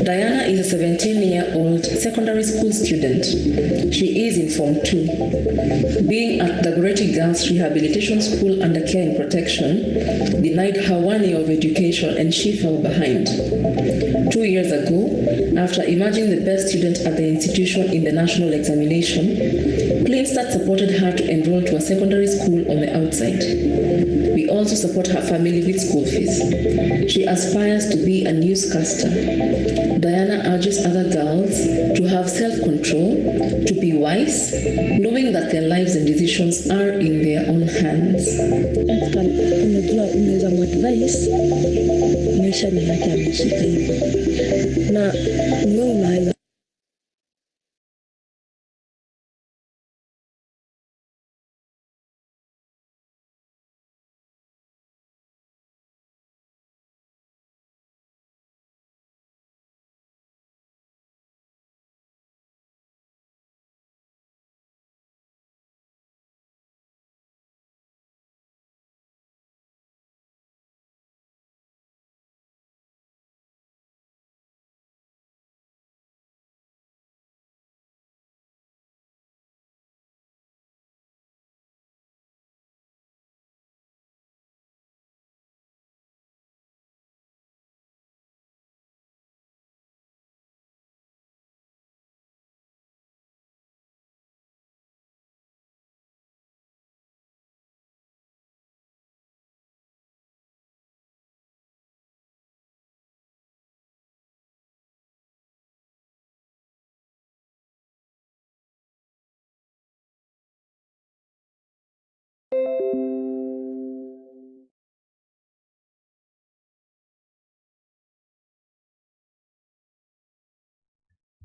Diana is a 17-year-old secondary school student. She is in Form 2. Being at the Goretti Girls Rehabilitation School under care and protection denied her 1 year of education and she fell behind. 2 years ago, after emerging the best student at the institution in the national examination, Cleanstart supported her to enroll to a secondary school on the outside. We also support her family with school fees. She aspires to be a newscaster. Diana urges other girls to have self-control, to be wise, knowing that their lives and decisions are in their own hands. Unajua unaweza muadvise maisha ni yake ameshika hivyo na wewe unaweza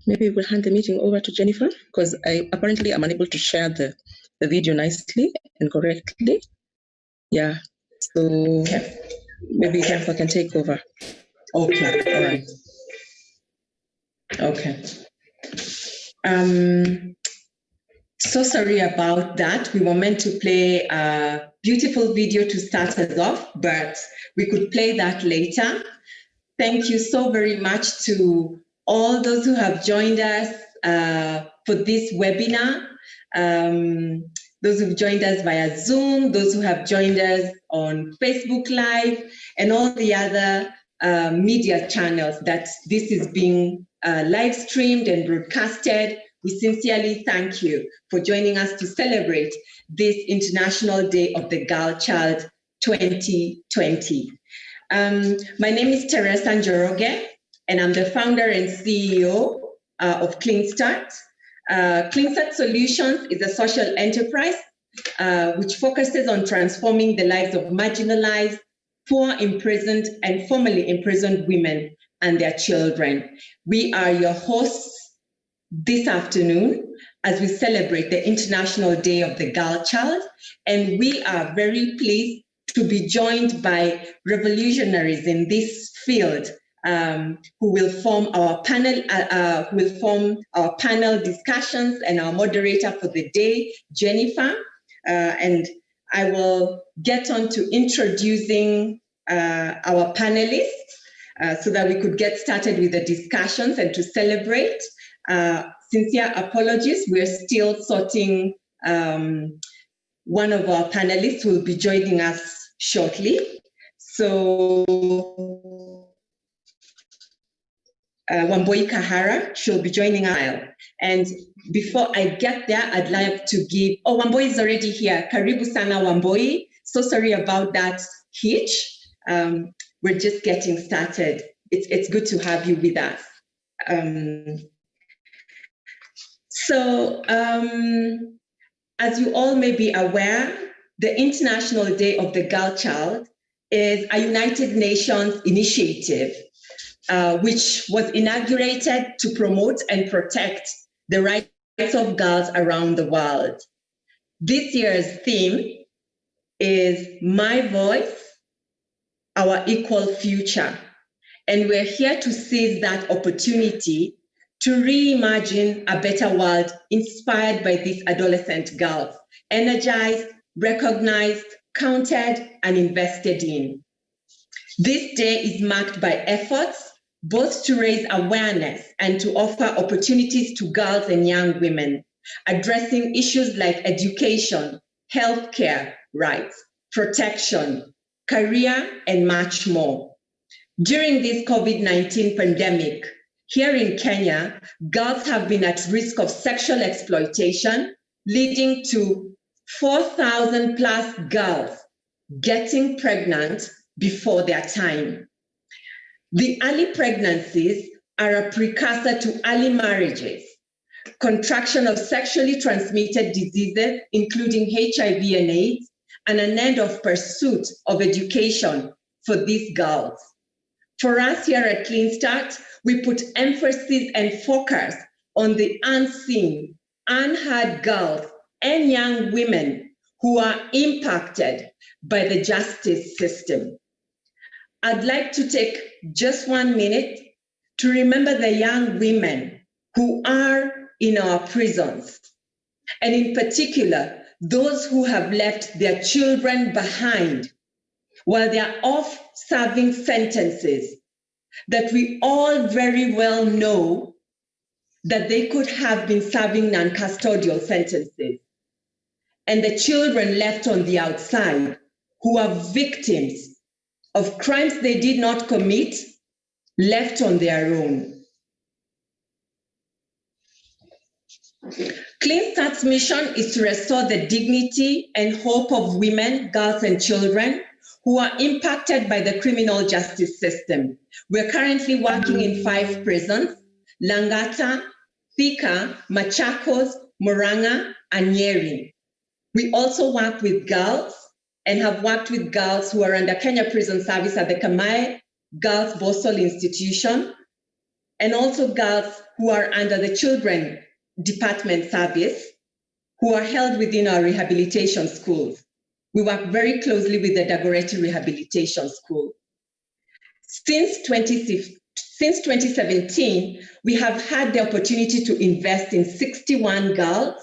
Maybe we'll hand the meeting over to Jennifer because I apparently am unable to share the video nicely and correctly. Yeah, so maybe Jennifer can take over. Okay, all right. Okay. So sorry about that. We were meant to play a beautiful video to start us off, but we could play that later. Thank you so very much to all those who have joined us for this webinar. Those who've joined us via Zoom, those who have joined us on Facebook Live, and all the other media channels that this is being live streamed and broadcasted. We sincerely thank you for joining us to celebrate this International Day of the Girl Child 2020. My name is Teresa Njoroge, and I'm the founder and CEO of Cleanstart. Cleanstart Solutions is a social enterprise which focuses on transforming the lives of marginalized, poor, imprisoned, and formerly imprisoned women and their children. We are your hosts this afternoon as we celebrate the International Day of the Girl Child, and we are very pleased to be joined by revolutionaries in this field who will form our panel, discussions, and our moderator for the day, Jennifer. And I will get on to introducing our panelists so that we could get started with the discussions and to celebrate. Sincere apologies, we're still sorting one of our panelists who will be joining us shortly. So Wambui Kahara, she'll be joining us. And before I get there, I'd like to give, Wambui is already here. Karibu sana Wambui. So sorry about that hitch. We're just getting started. It's good to have you with us. As you all may be aware, the International Day of the Girl Child is a United Nations initiative which was inaugurated to promote and protect the rights of girls around the world. This year's theme is My Voice, Our Equal Future. And we're here to seize that opportunity to reimagine a better world inspired by these adolescent girls, energized, recognized, counted, and invested in. This day is marked by efforts both to raise awareness and to offer opportunities to girls and young women, addressing issues like education, healthcare rights, protection, career, and much more. During this COVID-19 pandemic, here in Kenya, girls have been at risk of sexual exploitation, leading to 4,000 plus girls getting pregnant before their time. The early pregnancies are a precursor to early marriages, contraction of sexually transmitted diseases, including HIV and AIDS, and an end of pursuit of education for these girls. For us here at Clean Start, we put emphasis and focus on the unseen, unheard girls and young women who are impacted by the justice system. I'd like to take just 1 minute to remember the young women who are in our prisons, and in particular, those who have left their children behind while they are off serving sentences that we all very well know that they could have been serving non-custodial sentences. And the children left on the outside who are victims of crimes they did not commit, left on their own. Clean Start's mission is to restore the dignity and hope of women, girls, and children who are impacted by the criminal justice system. We're currently working in 5 prisons: Langata, Thika, Machakos, Murang'a, and Nyeri. We also work with girls and have worked with girls who are under Kenya Prison Service at the Kamai Girls Boston Institution, and also girls who are under the Children Department Service, who are held within our rehabilitation schools. We work very closely with the Dagoretti Rehabilitation School. Since 2017, we have had the opportunity to invest in 61 girls,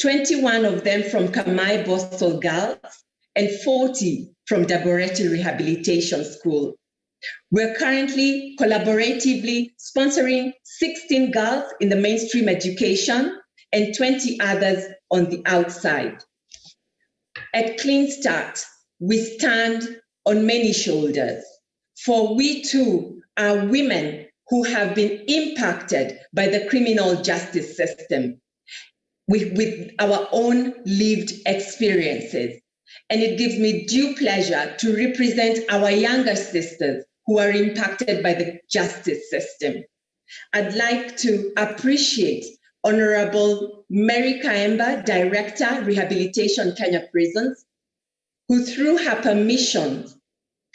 21 of them from Kamai Boston Girls, and 40 from Dagoretti Rehabilitation School. We're currently collaboratively sponsoring 16 girls in the mainstream education and 20 others on the outside. At Clean Start, we stand on many shoulders, for we too are women who have been impacted by the criminal justice system with our own lived experiences. And it gives me due pleasure to represent our younger sisters who are impacted by the justice system. I'd like to appreciate Honorable Mary Kaemba, Director, Rehabilitation Kenya Prisons, who through her permission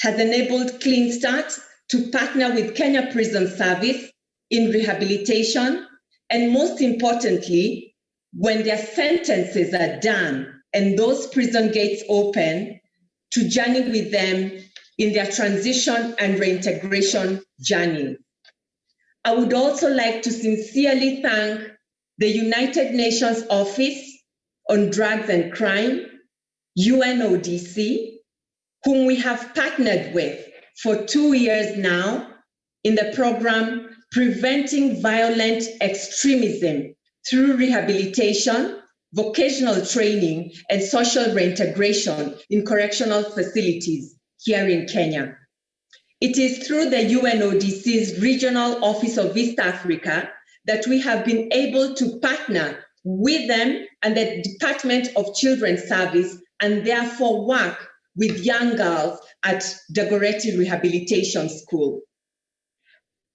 has enabled Clean Start to partner with Kenya Prison Service in rehabilitation, and most importantly, when their sentences are done and those prison gates open, to journey with them in their transition and reintegration journey. I would also like to sincerely thank the United Nations Office on Drugs and Crime, UNODC, whom we have partnered with for 2 years now in the program Preventing Violent Extremism through Rehabilitation, Vocational Training, and Social Reintegration in Correctional Facilities here in Kenya. It is through the UNODC's Regional Office of East Africa that we have been able to partner with them and the Department of Children's Service, and therefore work with young girls at Dagoretti Rehabilitation School.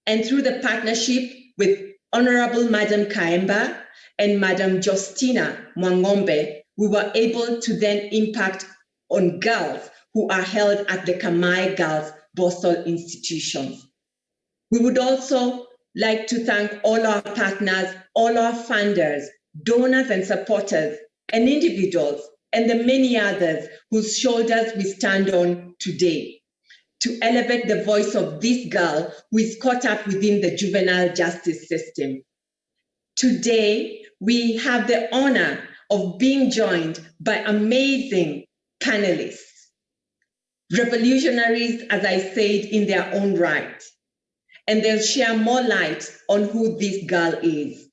And through the partnership with Honorable Madam Kaemba and Madam Justina Mwangombe, we were able to then impact on girls who are held at the Kamai Girls Boston institutions. We would also like to thank all our partners, all our funders, donors and supporters, and individuals, and the many others whose shoulders we stand on today to elevate the voice of this girl who is caught up within the juvenile justice system. Today, we have the honor of being joined by amazing panelists. revolutionaries, as I said, in their own right. And they'll share more light on who this girl is,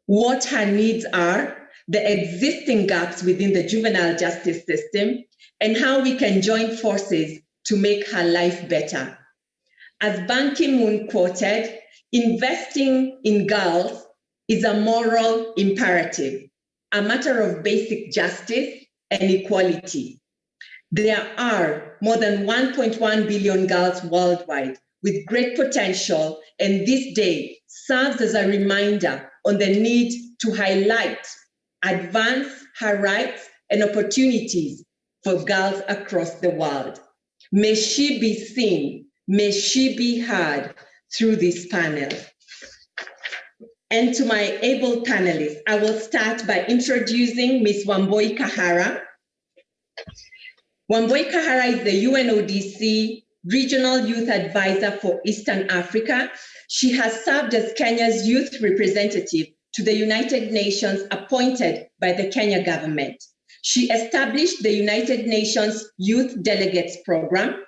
what her needs are, the existing gaps within the juvenile justice system, and how we can join forces to make her life better. As Ban Ki-moon quoted, investing in girls is a moral imperative, a matter of basic justice and equality. There are more than 1.1 billion girls worldwide with great potential, and this day serves as a reminder on the need to highlight, advance her rights and opportunities for girls across the world. May she be seen, may she be heard through this panel. And to my able panelists, I will start by introducing Ms. Wambui Kahara. Wambui Kahara is the UNODC Regional Youth Advisor for Eastern Africa. She has served as Kenya's youth representative to the United Nations appointed by the Kenya government. She established the United Nations Youth Delegates Program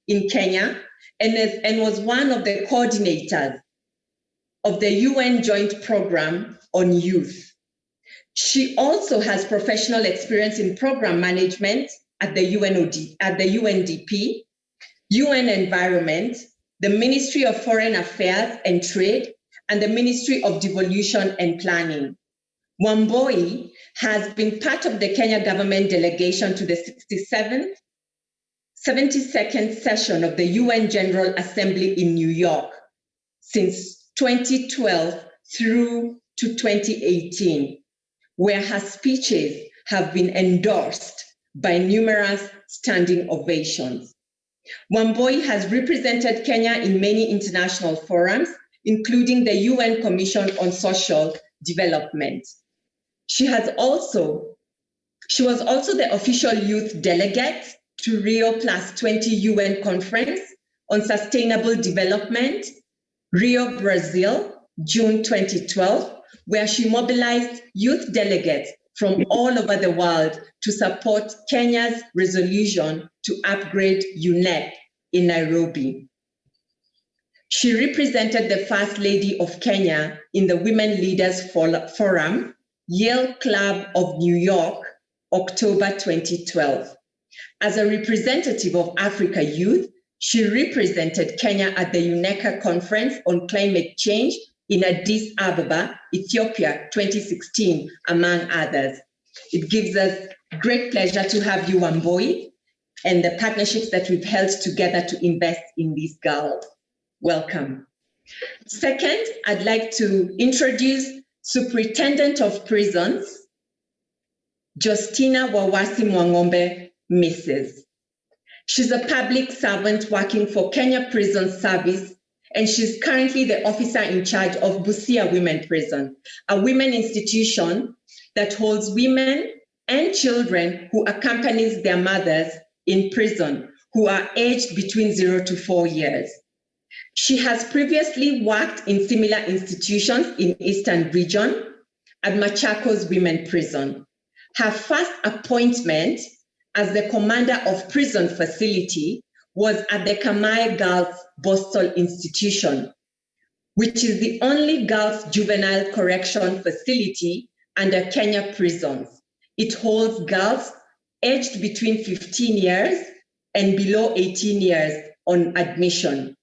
in Kenya and was one of the coordinators of the UN Joint Program on Youth. She also has professional experience in program management at the UNDP, UN Environment, the Ministry of Foreign Affairs and Trade, and the Ministry of Devolution and Planning. Wambui has been part of the Kenya government delegation to the 72nd session of the UN General Assembly in New York since 2012 through to 2018, where her speeches have been endorsed by numerous standing ovations. Wambui has represented Kenya in many international forums, including the UN Commission on Social Development. She was also the official youth delegate to Rio +20 UN Conference on Sustainable Development, Rio, Brazil, June 2012, where she mobilized youth delegates from all over the world to support Kenya's resolution to upgrade UNEP in Nairobi. She represented the First Lady of Kenya in the Women Leaders Forum, Yale Club of New York, October 2012. As a representative of Africa Youth, she represented Kenya at the UNECA Conference on Climate Change in Addis Ababa, Ethiopia, 2016, among others. It gives us great pleasure to have you, Wambui, and the partnerships that we've held together to invest in these girls. Welcome. Second, I'd like to introduce Superintendent of Prisons, Justina Wawasi Mwangombe, Mrs. She's a public servant working for Kenya Prison Service, and she's currently the officer in charge of Busia Women Prison, a women institution that holds women and children who accompanies their mothers in prison, who are aged between 0 to 4 years. She has previously worked in similar institutions in Eastern Region at Machakos Women Prison. Her first appointment as the commander of prison facility was at the Kamai Girls Boston Institution, which is the only girls juvenile correction facility under Kenya prisons. It holds girls aged between 15 years and below 18 years on admission.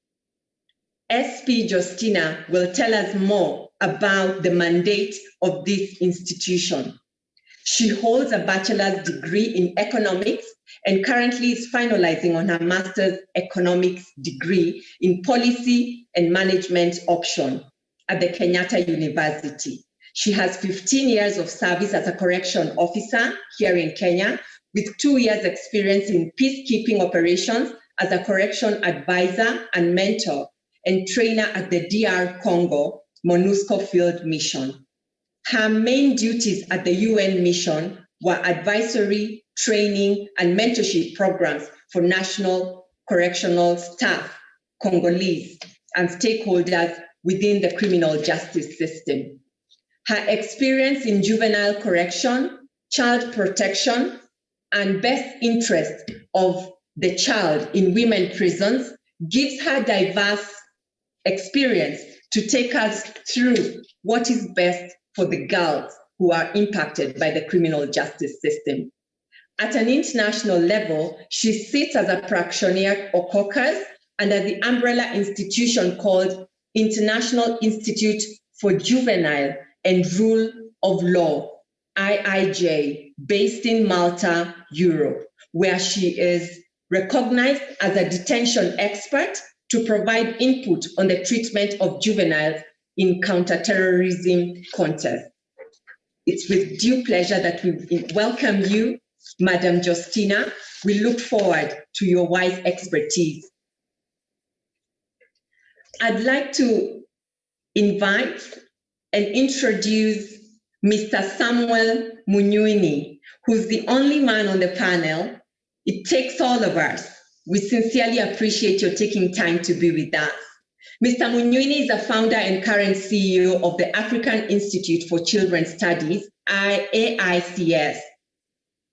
SP Justina will tell us more about the mandate of this institution. She holds a bachelor's degree in economics and currently is finalizing on her master's economics degree in policy and management option at the Kenyatta University. She has 15 years of service as a correction officer here in Kenya, with 2 years experience in peacekeeping operations as a correction advisor and mentor and trainer at the DR Congo MONUSCO Field Mission. Her main duties at the UN mission were advisory, training, and mentorship programs for national correctional staff, Congolese, and stakeholders within the criminal justice system. Her experience in juvenile correction, child protection, and best interest of the child in women prisons, gives her diverse experience to take us through what is best for the girls who are impacted by the criminal justice system. At an international level, she sits as a practitioner or caucus under the umbrella institution called International Institute for Juvenile and Rule of Law, IIJ, based in Malta, Europe, where she is recognized as a detention expert to provide input on the treatment of juveniles in counterterrorism contests. It's with due pleasure that we welcome you, Madam Justina. We look forward to your wise expertise. I'd like to invite and introduce Mr. Samuel Munowini, who's the only man on the panel. It takes all of us. We sincerely appreciate your taking time to be with us. Mr. Munowini is the founder and current CEO of the African Institute for Children's Studies, AICS.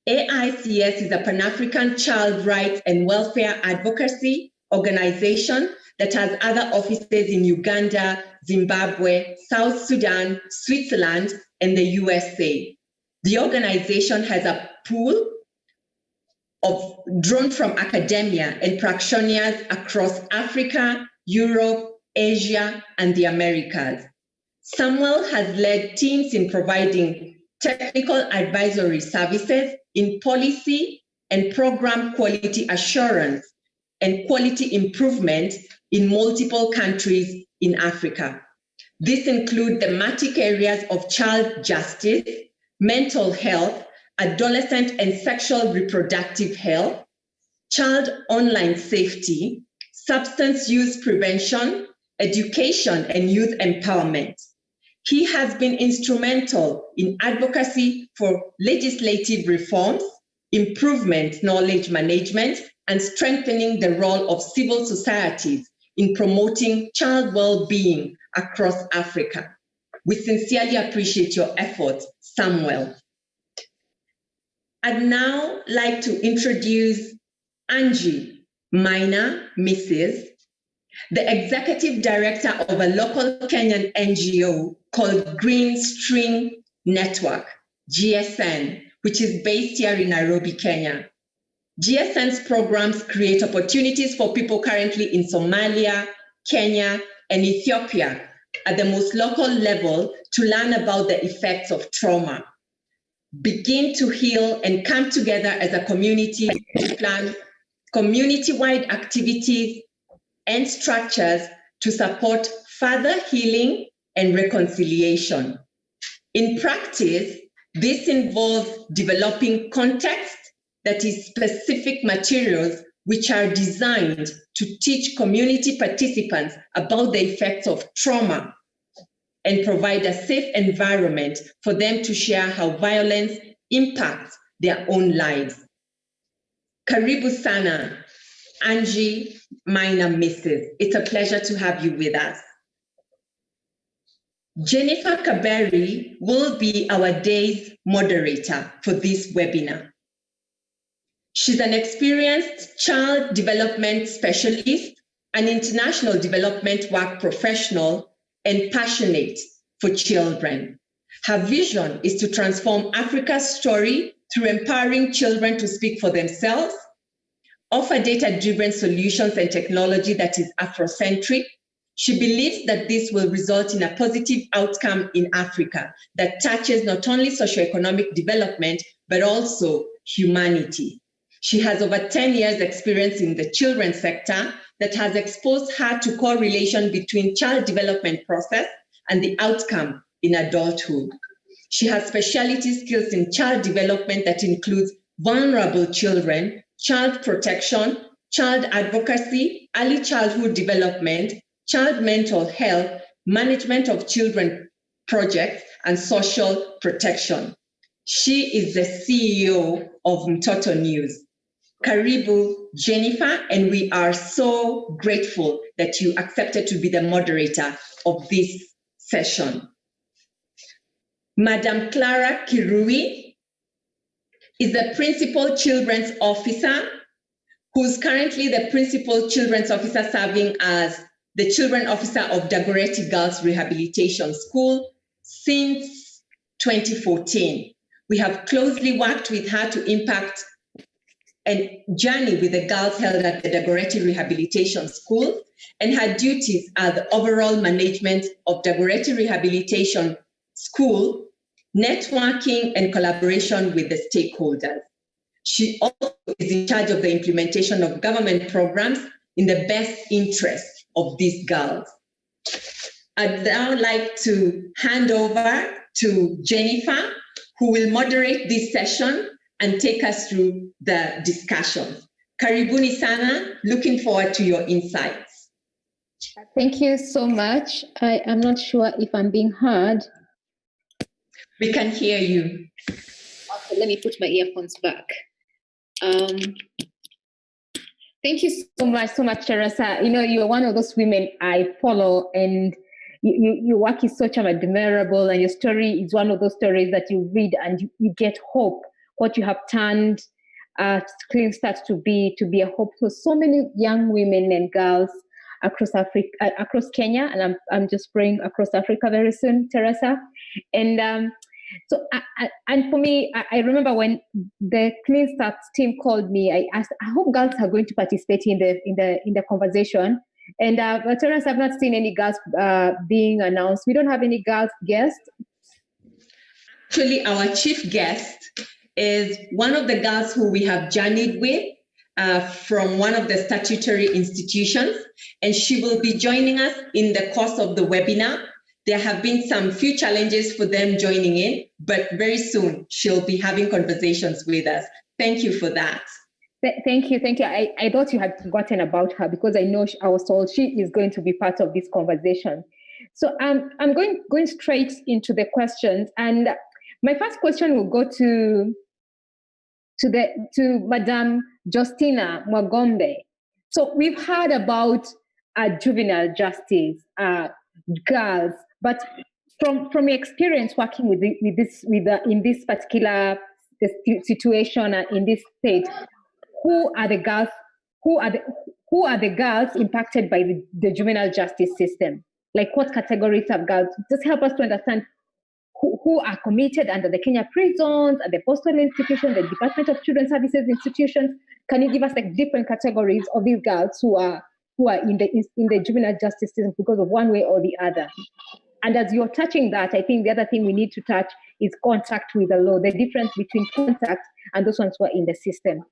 AICS is a Pan-African child rights and welfare advocacy organization that has other offices in Uganda, Zimbabwe, South Sudan, Switzerland, and the USA. The organization has a pool drawn from academia and practitioners across Africa, Europe, Asia, and the Americas. Samuel has led teams in providing technical advisory services in policy and program quality assurance and quality improvement in multiple countries in Africa. This includes thematic areas of child justice, mental health, adolescent and sexual reproductive health, child online safety, substance use prevention, education, and youth empowerment. He has been instrumental in advocacy for legislative reforms, improvement, knowledge management, and strengthening the role of civil societies in promoting child well-being across Africa. We sincerely appreciate your efforts, Samuel. I'd now like to introduce Angie Maina Mrs., the executive director of a local Kenyan NGO called Green String Network, GSN, which is based here in Nairobi, Kenya. GSN's programs create opportunities for people currently in Somalia, Kenya, and Ethiopia at the most local level to learn about the effects of trauma, begin to heal, and come together as a community to plan community-wide activities and structures to support further healing and reconciliation. In practice, this involves developing context that is specific materials which are designed to teach community participants about the effects of trauma and provide a safe environment for them to share how violence impacts their own lives. Karibu sana, Angie Maina Mrs. It's a pleasure to have you with us. Jennifer Cabelli will be our day's moderator for this webinar. She's an experienced child development specialist, an international development work professional, and passionate for children. Her vision is to transform Africa's story through empowering children to speak for themselves, offer data-driven solutions and technology that is Afrocentric. She believes that this will result in a positive outcome in Africa that touches not only socioeconomic development, but also humanity. She has over 10 years experience in the children's sector that has exposed her to correlation between child development process and the outcome in adulthood. She has specialty skills in child development that includes vulnerable children, child protection, child advocacy, early childhood development, child mental health, management of children projects, and social protection. She is the CEO of Mtoto News. Karibu, Jennifer, and we are so grateful that you accepted to be the moderator of this session. Madam Clara Kirui is the Principal Children's Officer, who's currently the principal children's officer serving as the children officer of Dagoretti Girls Rehabilitation School since 2014. We have closely worked with her to impact and journey with the girls held at the Dagoretti Rehabilitation School, and her duties are the overall management of Dagoretti Rehabilitation School, networking and collaboration with the stakeholders. She also is in charge of the implementation of government programs in the best interest of these girls. I'd now like to hand over to Jennifer, who will moderate this session and take us through the discussion. Karibuni sana, looking forward to your insights. Thank you so much. I am not sure if I'm being heard. We can hear you. Okay, let me put my earphones back. Thank you so much, Teresa. You know, you're one of those women I follow, and your work is so admirable, and your story is one of those stories that you read and you get hope. What you have turned Clean Start to be a hope for so many young women and girls across Africa, across Kenya, and I'm just praying across Africa very soon, Teresa. And and for me, I remember when the Clean Start team called me, I asked, I hope girls are going to participate in the conversation. And but Teresa, I've not seen any girls being announced. We don't have any girls guests. Actually, our chief guest is one of the girls who we have journeyed with from one of the statutory institutions, and she will be joining us in the course of the webinar. There have been some few challenges for them joining in, but very soon she'll be having conversations with us. Thank you for that. Thank you. I thought you had forgotten about her, because I know I was told she is going to be part of this conversation. So I'm going straight into the questions, and my first question will go to Madam Justina Mwagombe. So we've heard about juvenile justice, girls, but from your experience working in this particular situation in this state, who are the girls impacted by the juvenile justice system? Like, what categories of girls? Just help us to understand who are committed under the Kenya prisons, and the postal institution, the Department of Children's Services institutions. Can you give us like different categories of these girls who are in the juvenile justice system because of one way or the other? And as you're touching that, I think the other thing we need to touch is contact with the law, the difference between contact and those ones who are in the system.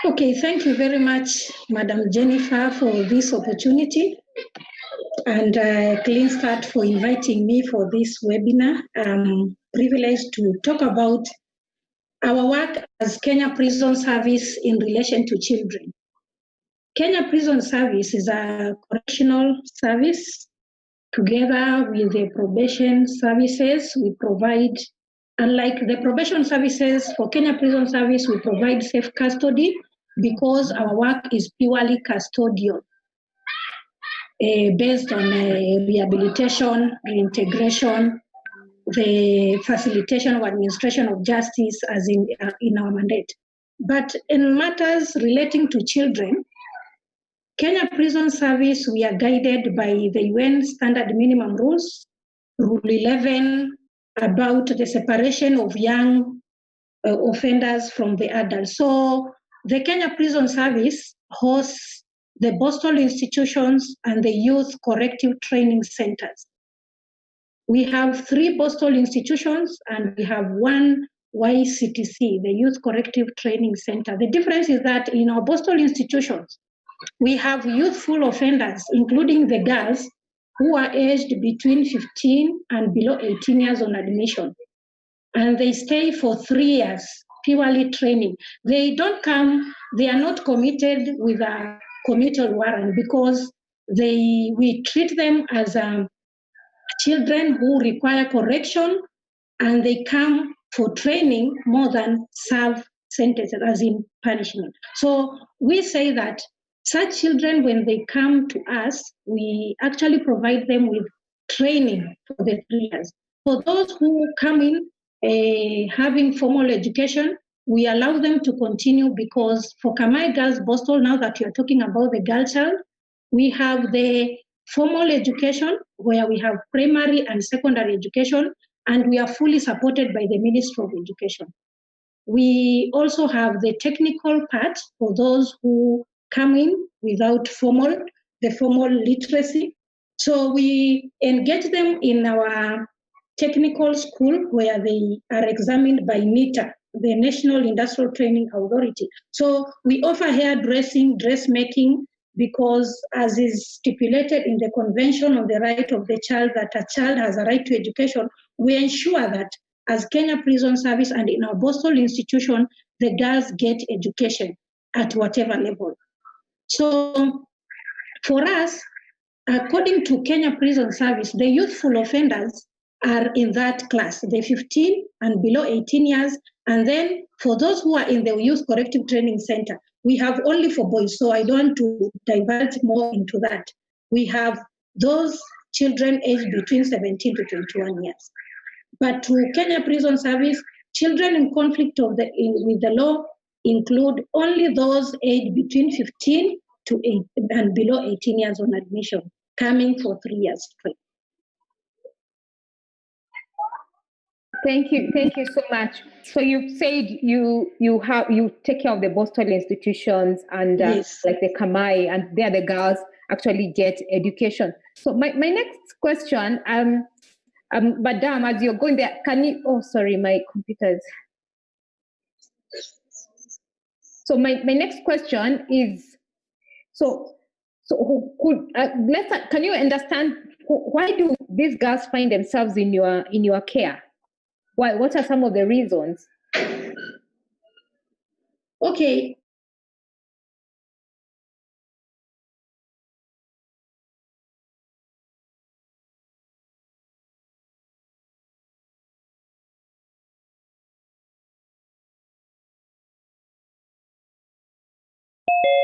Okay, thank you very much, Madam Jennifer, for this opportunity, and Clean Start for inviting me for this webinar. I'm privileged to talk about our work as Kenya Prison Service in relation to children. Kenya Prison Service is a correctional service. Together with the probation services, we provide, unlike the probation services, for Kenya Prison Service, we provide safe custody because our work is purely custodial, based on rehabilitation, reintegration, the facilitation of administration of justice as in our mandate. But in matters relating to children, Kenya Prison Service, we are guided by the UN Standard Minimum Rules, Rule 11, about the separation of young offenders from the adults. So the Kenya Prison Service hosts the postal institutions and the youth corrective training centers. We have 3 postal institutions and we have 1 YCTC, the Youth Corrective Training Center. The difference is that in our postal institutions, we have youthful offenders, including the girls who are aged between 15 and below 18 years on admission. And they stay for 3 years, purely training. They don't come, they are not committed with a committal warrant because we treat them as children who require correction, and they come for training more than serve sentences, as in punishment. So we say that such children, when they come to us, we actually provide them with training for the 3 years. For those who come in having formal education, we allow them to continue because for Kamai Girls Boston, now that you're talking about the girl child, we have the formal education where we have primary and secondary education, and we are fully supported by the Ministry of Education. We also have the technical part for those who come in without the formal literacy. So we engage them in our technical school where they are examined by NITA, the National Industrial Training Authority. So we offer hairdressing, dressmaking, because as is stipulated in the Convention on the Right of the Child, that a child has a right to education, we ensure that as Kenya Prison Service and in our Boston institution, the girls get education at whatever level. So for us, according to Kenya Prison Service, the youthful offenders are in that class, the 15 and below 18 years. And then for those who are in the Youth Corrective Training Center, we have only for boys, so I don't want to divert more into that. We have those children aged between 17 to 21 years. But to Kenya Prison Service, children in conflict with the law include only those aged between 15 to 8 and below 18 years on admission, coming for 3 years straight. Thank you so much. So you said you take care of the Boston institutions and yes, like the Kamai, and there the girls actually get education. So my next question, Madam, as you're going there, can you? Oh, sorry, my computers. So my next question is, can you understand why do these girls find themselves in your care? Why? What are some of the reasons? Okay.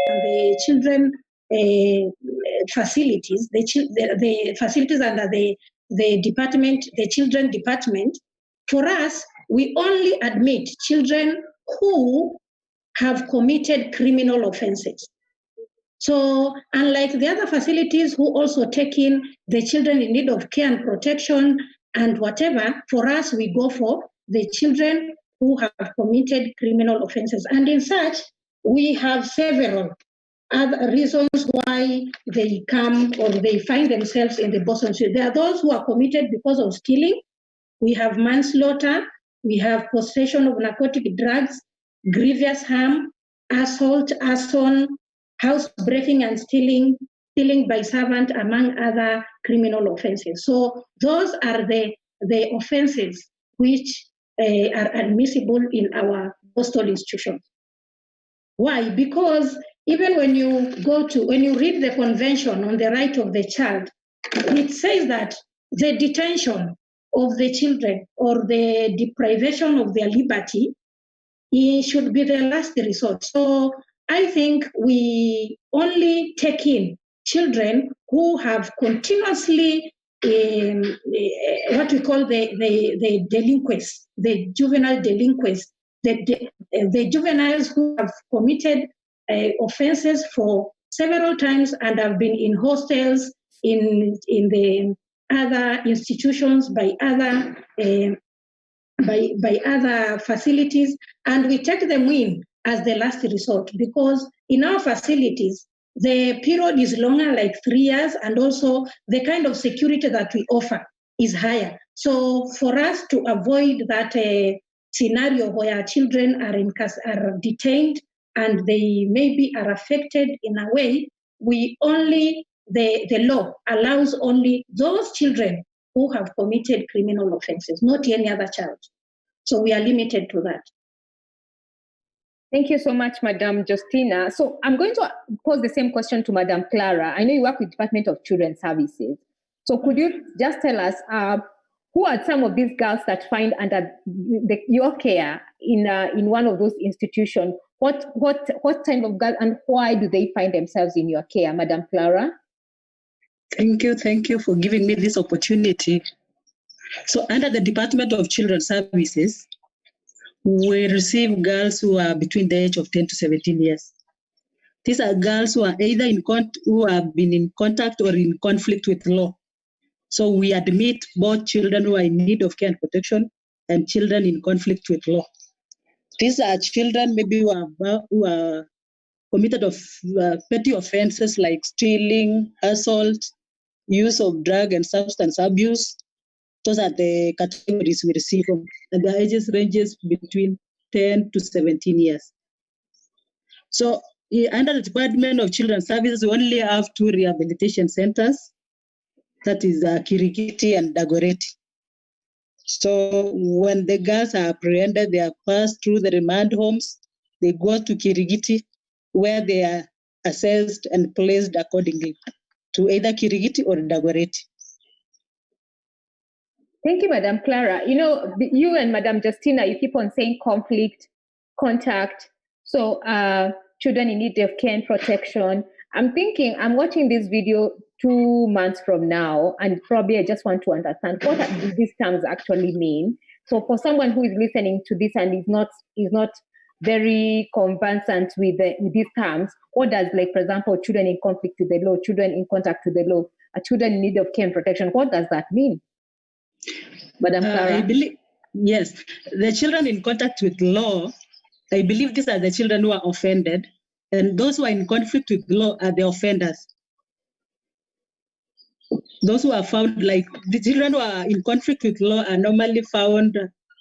The children facilities, the facilities under the department, the children department. For us, we only admit children who have committed criminal offenses. So unlike the other facilities who also take in the children in need of care and protection and whatever, for us, we go for the children who have committed criminal offenses. And in such, we have several other reasons why they come or they find themselves in the Boston Street. There are those who are committed because of stealing. We have manslaughter. We have possession of narcotic drugs, grievous harm, assault, arson, housebreaking and stealing by servant, among other criminal offenses. So those are the offenses which are admissible in our Boston institutions. Why? Because even when you read the Convention on the Right of the Child, it says that the detention of the children or the deprivation of their liberty, it should be the last resort. So I think we only take in children who have continuously what we call the delinquents, the juvenile delinquents, the juveniles who have committed offenses for several times and have been in hostels, in the other institutions, by other facilities, and we take them in as the last resort, because in our facilities the period is longer, like 3 years, and also the kind of security that we offer is higher. So for us to avoid that scenario where children are detained and they maybe are affected in a way, we only the law allows only those children who have committed criminal offenses, not any other child. So we are limited to that. Thank you so much, Madam Justina. So I'm going to pose the same question to Madam Clara. I know you work with Department of Children's Services. So could you just tell us who are some of these girls that find under your care in one of those institutions? What type of girls and why do they find themselves in your care, Madam Clara? Thank you for giving me this opportunity. So under the Department of Children's Services, we receive girls who are between the age of 10 to 17 years. These are girls who are either who have been in contact or in conflict with law. So we admit both children who are in need of care and protection and children in conflict with law. These are children maybe who are committed of petty offenses like stealing, assault, use of drug and substance abuse. Those are the categories we receive from, and the ages ranges between 10 to 17 years. So under the Department of Children's Services, we only have 2 rehabilitation centers, that is Kirigiti and Dagoretti. So when the girls are apprehended, they are passed through the remand homes, they go to Kirigiti, where they are assessed and placed accordingly to either Kirigiti or Dagoretti. Thank you, Madam Clara. You know, you and Madam Justina, you keep on saying conflict, contact. So children in need of care and protection. I'm watching this video 2 months from now, and probably I just want to understand what do these terms actually mean. So for someone who is listening to this and is not very conversant with these terms, what does, like, for example, children in conflict with the law, children in contact with the law, children in need of care and protection, what does that mean? Madam Clara? I believe, yes, the children in contact with law, I believe these are the children who are offended, and those who are in conflict with law are the offenders. Those who are found, like the children who are in conflict with law are normally found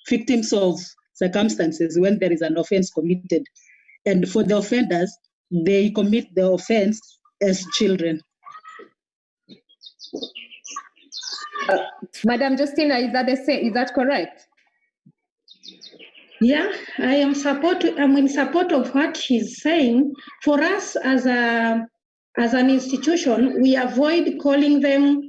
victims of circumstances when there is an offense committed. And for the offenders, they commit the offense as children. Madam Justina, is that correct? Yeah, I'm in support of what she's saying. For us as an institution, we avoid calling them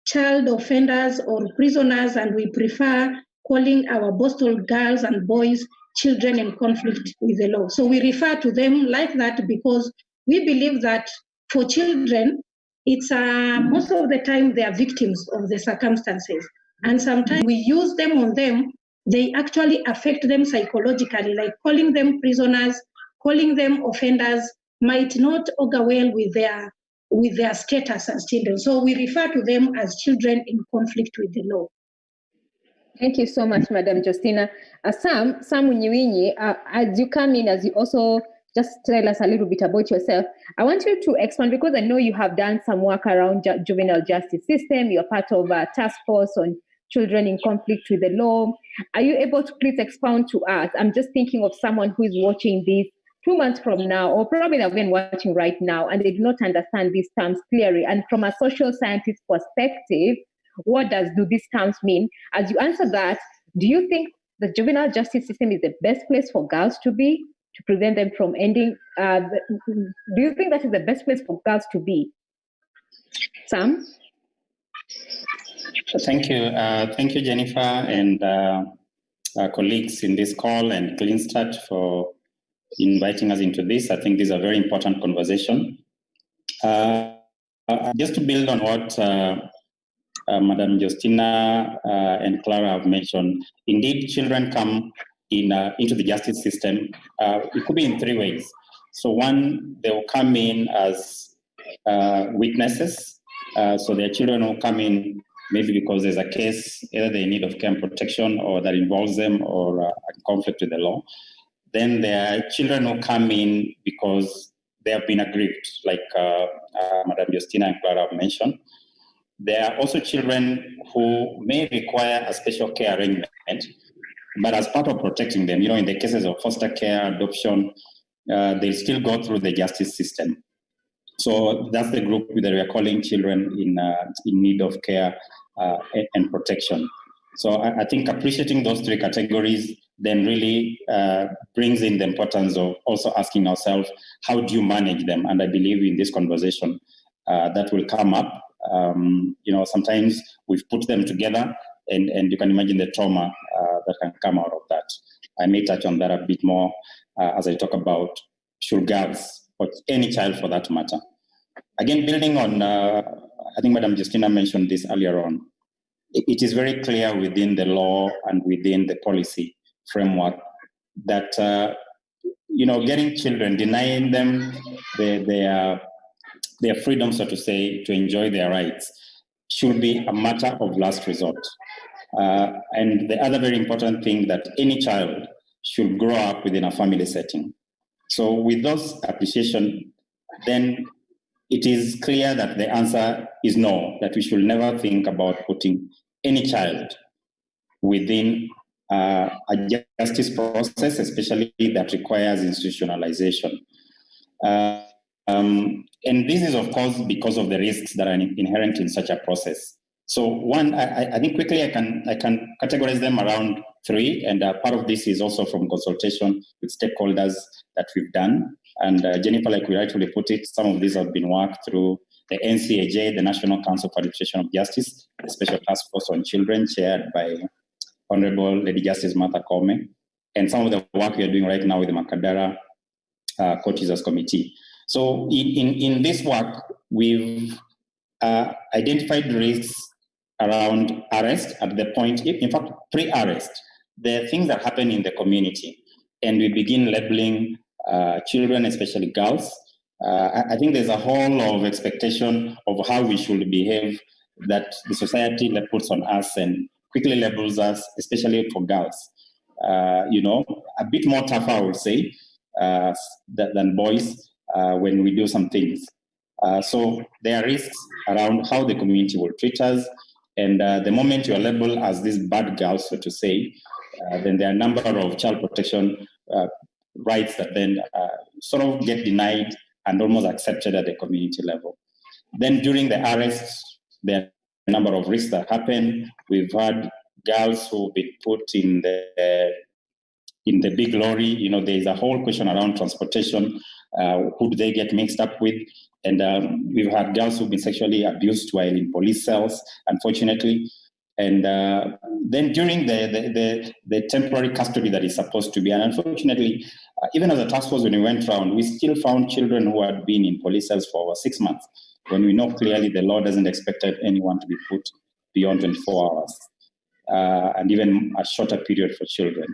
child offenders or prisoners, and we prefer calling our Boston girls and boys children in conflict with the law. So we refer to them like that because we believe that for children, it's most of the time they are victims of the circumstances. And sometimes we use them on them, they actually affect them psychologically, like calling them prisoners, calling them offenders might not augur well with their status as children. So we refer to them as children in conflict with the law. Thank you so much, Madam Justina. Sam Munowini, as you come in, as you also just tell us a little bit about yourself, I want you to expand, because I know you have done some work around juvenile justice system. You're part of a task force on children in conflict with the law. Are you able to please expound to us? I'm just thinking of someone who is watching this 2 months from now, or probably they've been watching right now, and they do not understand these terms clearly. And from a social scientist perspective, what do these terms mean? As you answer that, do you think the juvenile justice system is the best place for girls to be, to prevent them from ending? Do you think that is the best place for girls to be? Sam? Thank you. Thank you, Jennifer, and colleagues in this call, and Clean Start for inviting us into this. I think this is a very important conversation. Just to build on what Madam Justina and Clara have mentioned, indeed, children come into the justice system. It could be in 3 ways. So one, they will come in as witnesses. So there are children who come in maybe because there's a case, either they need of care and protection or that involves them or a conflict with the law. Then there are children who come in because they have been aggrieved, like Madam Justina and Clara have mentioned. There are also children who may require a special care arrangement, but as part of protecting them, in the cases of foster care, adoption, they still go through the justice system. So that's the group that we are calling children in need of care and protection. So I think appreciating those 3 categories then really brings in the importance of also asking ourselves, how do you manage them? And I believe in this conversation that will come up. Sometimes we've put them together, and you can imagine the trauma that can come out of that. I may touch on that a bit more as I talk about should girls, or any child for that matter. Again, building on, I think Madam Justina mentioned this earlier on, it is very clear within the law and within the policy framework that getting children, denying them their freedom, so to say, to enjoy their rights, should be a matter of last resort. And the other very important thing, that any child should grow up within a family setting. So with those appreciation, then it is clear that the answer is no, that we should never think about putting any child within a justice process, especially that requires institutionalization. And this is, of course, because of the risks that are inherent in such a process. So one, I think quickly I can categorize them around 3, and part of this is also from consultation with stakeholders that we've done. And Jennifer, like we rightfully put it, some of these have been worked through the NCAJ, the National Council for Administration of Justice, the Special Task Force on Children, chaired by Honorable Lady Justice Martha Koome, and some of the work we are doing right now with the Makadara Court Users Committee. So in this work, we've identified risks around arrest at the point, in fact, pre-arrest, the things that happen in the community. And we begin labeling children, especially girls. I think there's a whole of expectation of how we should behave that the society puts on us and quickly labels us, especially for girls. A bit more tougher, I would say, than boys when we do some things. So there are risks around how the community will treat us. And the moment you are labeled as this bad girl, so to say, then there are a number of child protection rights that then sort of get denied and almost accepted at the community level. Then during the arrests, there are a number of risks that happen. We've had girls who've been put in the big lorry. There's a whole question around transportation. Who do they get mixed up with? And we've had girls who've been sexually abused while in police cells, unfortunately. And then during the temporary custody that is supposed to be, and unfortunately, even as a task force, when we went around, we still found children who had been in police cells for over 6 months, when we know clearly the law doesn't expect anyone to be put beyond 24 hours, and even a shorter period for children.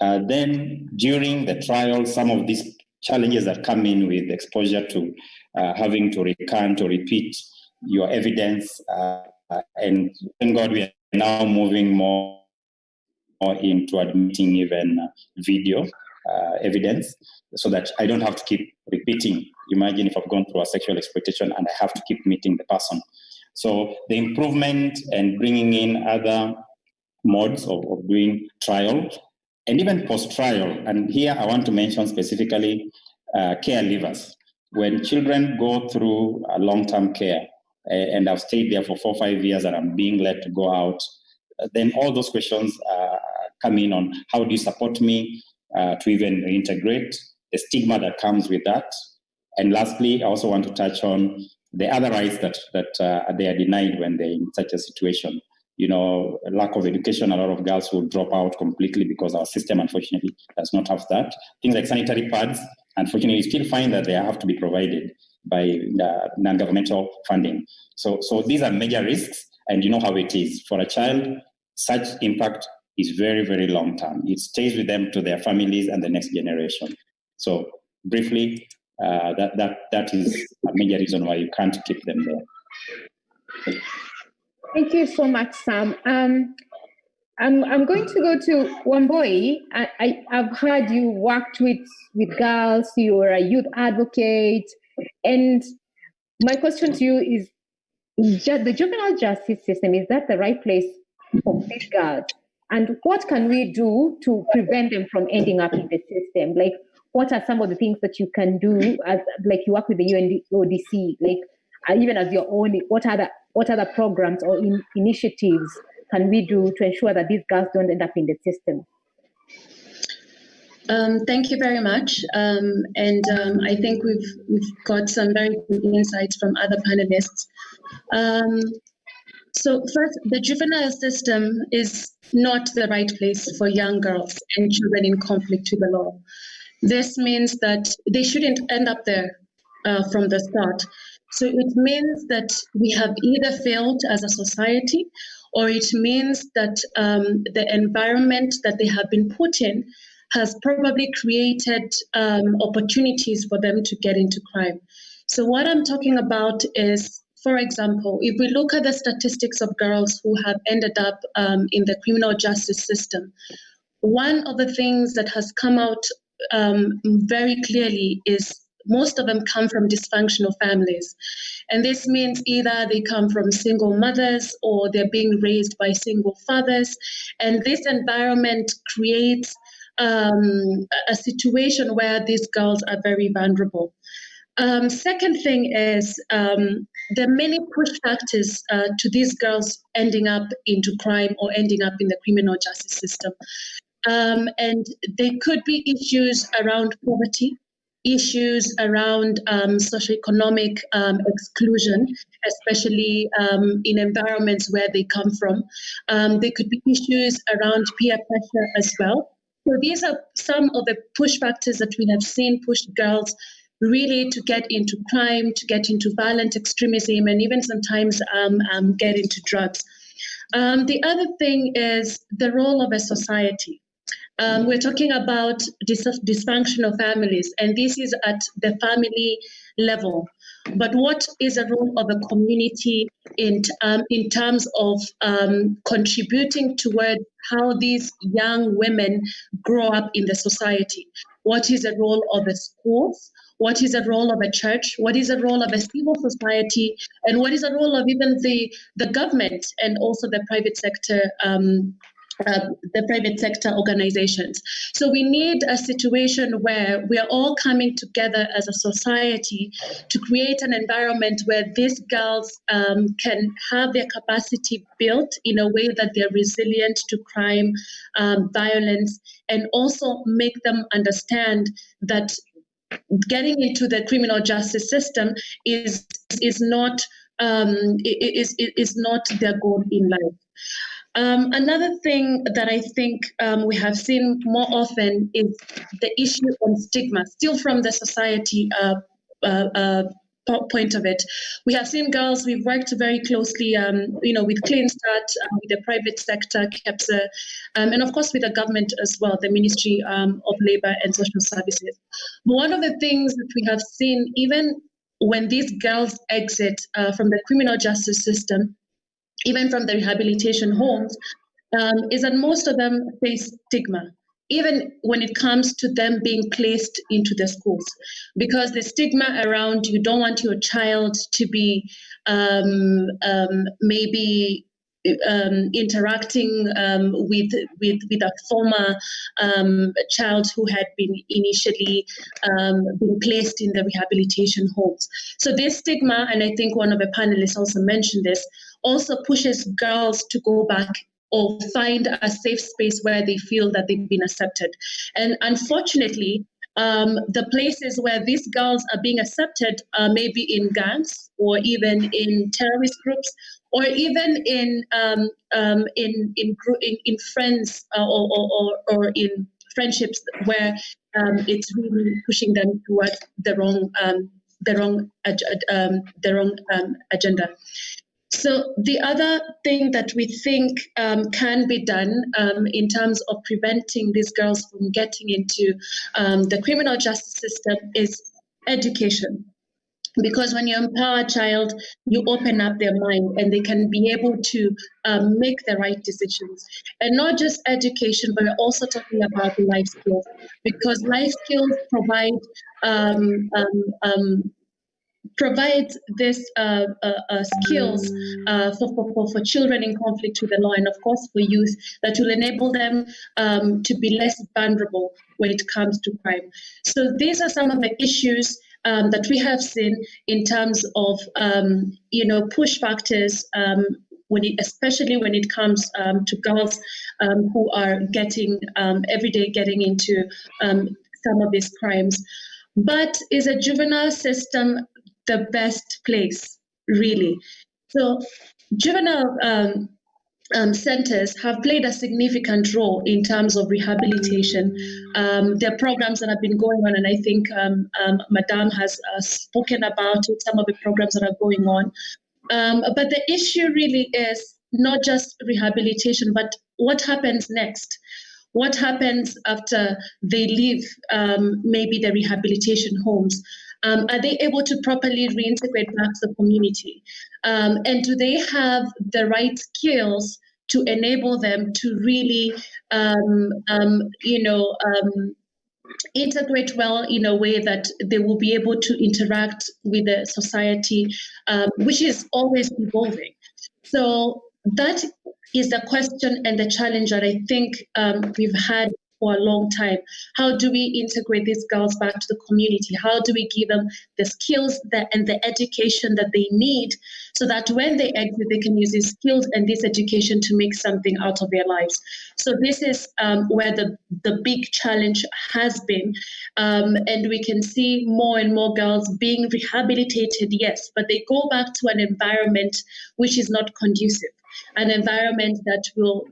Then during the trial, some of these challenges that come in with exposure to having to recant or repeat your evidence, and thank God we are now moving more into admitting even video evidence, so that I don't have to keep repeating. Imagine if I've gone through a sexual exploitation and I have to keep meeting the person. So the improvement and bringing in other modes of doing trial and even post-trial. And here I want to mention specifically caregivers. When children go through a long-term care and I've stayed there for 4 or 5 years and I'm being let to go out, then all those questions come in on how do you support me to even reintegrate, the stigma that comes with that. And lastly, I also want to touch on the other rights that they are denied when they're in such a situation. Lack of education, a lot of girls will drop out completely because our system, unfortunately, does not have that. Things like sanitary pads, unfortunately, you still find that they have to be provided by non-governmental funding. So these are major risks, and you know how it is. For a child, such impact is very, very long term. It stays with them to their families and the next generation. So briefly, that is a major reason why you can't keep them there. Thank you so much, Sam. I'm going to go to Wamboi. I've heard you worked with girls, you're a youth advocate, and my question to you is, the juvenile justice system, is that the right place for these girls? And what can we do to prevent them from ending up in the system? Like, what are some of the things that you can do as, like, you work with the UNODC, like, even as your own, what other programs or initiatives can we do to ensure that these girls don't end up in the system? Thank you very much. I think we've got some very good insights from other panelists. So first, the juvenile system is not the right place for young girls and children in conflict with the law. This means that they shouldn't end up there from the start. So it means that we have either failed as a society, or it means that the environment that they have been put in has probably created opportunities for them to get into crime. So what I'm talking about is, for example, if we look at the statistics of girls who have ended up in the criminal justice system, one of the things that has come out very clearly is most of them come from dysfunctional families. And this means either they come from single mothers or they're being raised by single fathers. And this environment creates a situation where these girls are very vulnerable. Second thing is there are many push factors to these girls ending up into crime or ending up in the criminal justice system. And they could be issues around poverty, issues around socioeconomic exclusion, especially in environments where they come from. There could be issues around peer pressure as well. So these are some of the push factors that we have seen push girls really to get into crime, to get into violent extremism, and even sometimes get into drugs. The other thing is the role of a society. We're talking about dysfunctional families, and this is at the family level. But what is the role of a community in terms of contributing toward how these young women grow up in the society? What is the role of the schools? What is the role of a church? What is the role of a civil society? And what is the role of even the government and also the private sector organizations? So we need a situation where we are all coming together as a society to create an environment where these girls can have their capacity built in a way that they're resilient to crime, violence, and also make them understand that getting into the criminal justice system is not their goal in life. Another thing that I think we have seen more often is the issue on stigma, still from the society point of it. We have seen girls, we've worked very closely, with Clean Start, with the private sector, KEPSA, and of course with the government as well, the Ministry of Labour and Social Services. But one of the things that we have seen, even when these girls exit from the criminal justice system, even from the rehabilitation homes, is that most of them face stigma, even when it comes to them being placed into the schools, because the stigma around you don't want your child to be maybe interacting with a former child who had been initially been placed in the rehabilitation homes. So this stigma, and I think one of the panelists also mentioned this, also pushes girls to go back or find a safe space where they feel that they've been accepted. And unfortunately, the places where these girls are being accepted are maybe in gangs or even in terrorist groups, or even in friends or in friendships where it's really pushing them towards the wrong agenda. So the other thing that we think can be done in terms of preventing these girls from getting into the criminal justice system is education. Because when you empower a child, you open up their mind and they can be able to make the right decisions. And not just education, but we're also talking about life skills, because life skills provides this skills for children in conflict with the law, and of course for youth, that will enable them to be less vulnerable when it comes to crime. So these are some of the issues that we have seen in terms of push factors, especially when it comes to girls who are getting every day getting into some of these crimes. But is a juvenile system the best place, really? So juvenile centers have played a significant role in terms of rehabilitation. There are programs that have been going on, and I think Madame has spoken about it, some of the programs that are going on. But the issue really is not just rehabilitation, but what happens next? What happens after they leave maybe the rehabilitation homes? Are they able to properly reintegrate back to the community? And do they have the right skills to enable them to really, integrate well in a way that they will be able to interact with the society, which is always evolving. So that is the question and the challenge that I think we've had for a long time. How do we integrate these girls back to the community? How do we give them the skills and the education that they need so that when they exit, they can use these skills and this education to make something out of their lives? So this is where the big challenge has been. And we can see more and more girls being rehabilitated, yes, but they go back to an environment which is not conducive, an environment that will,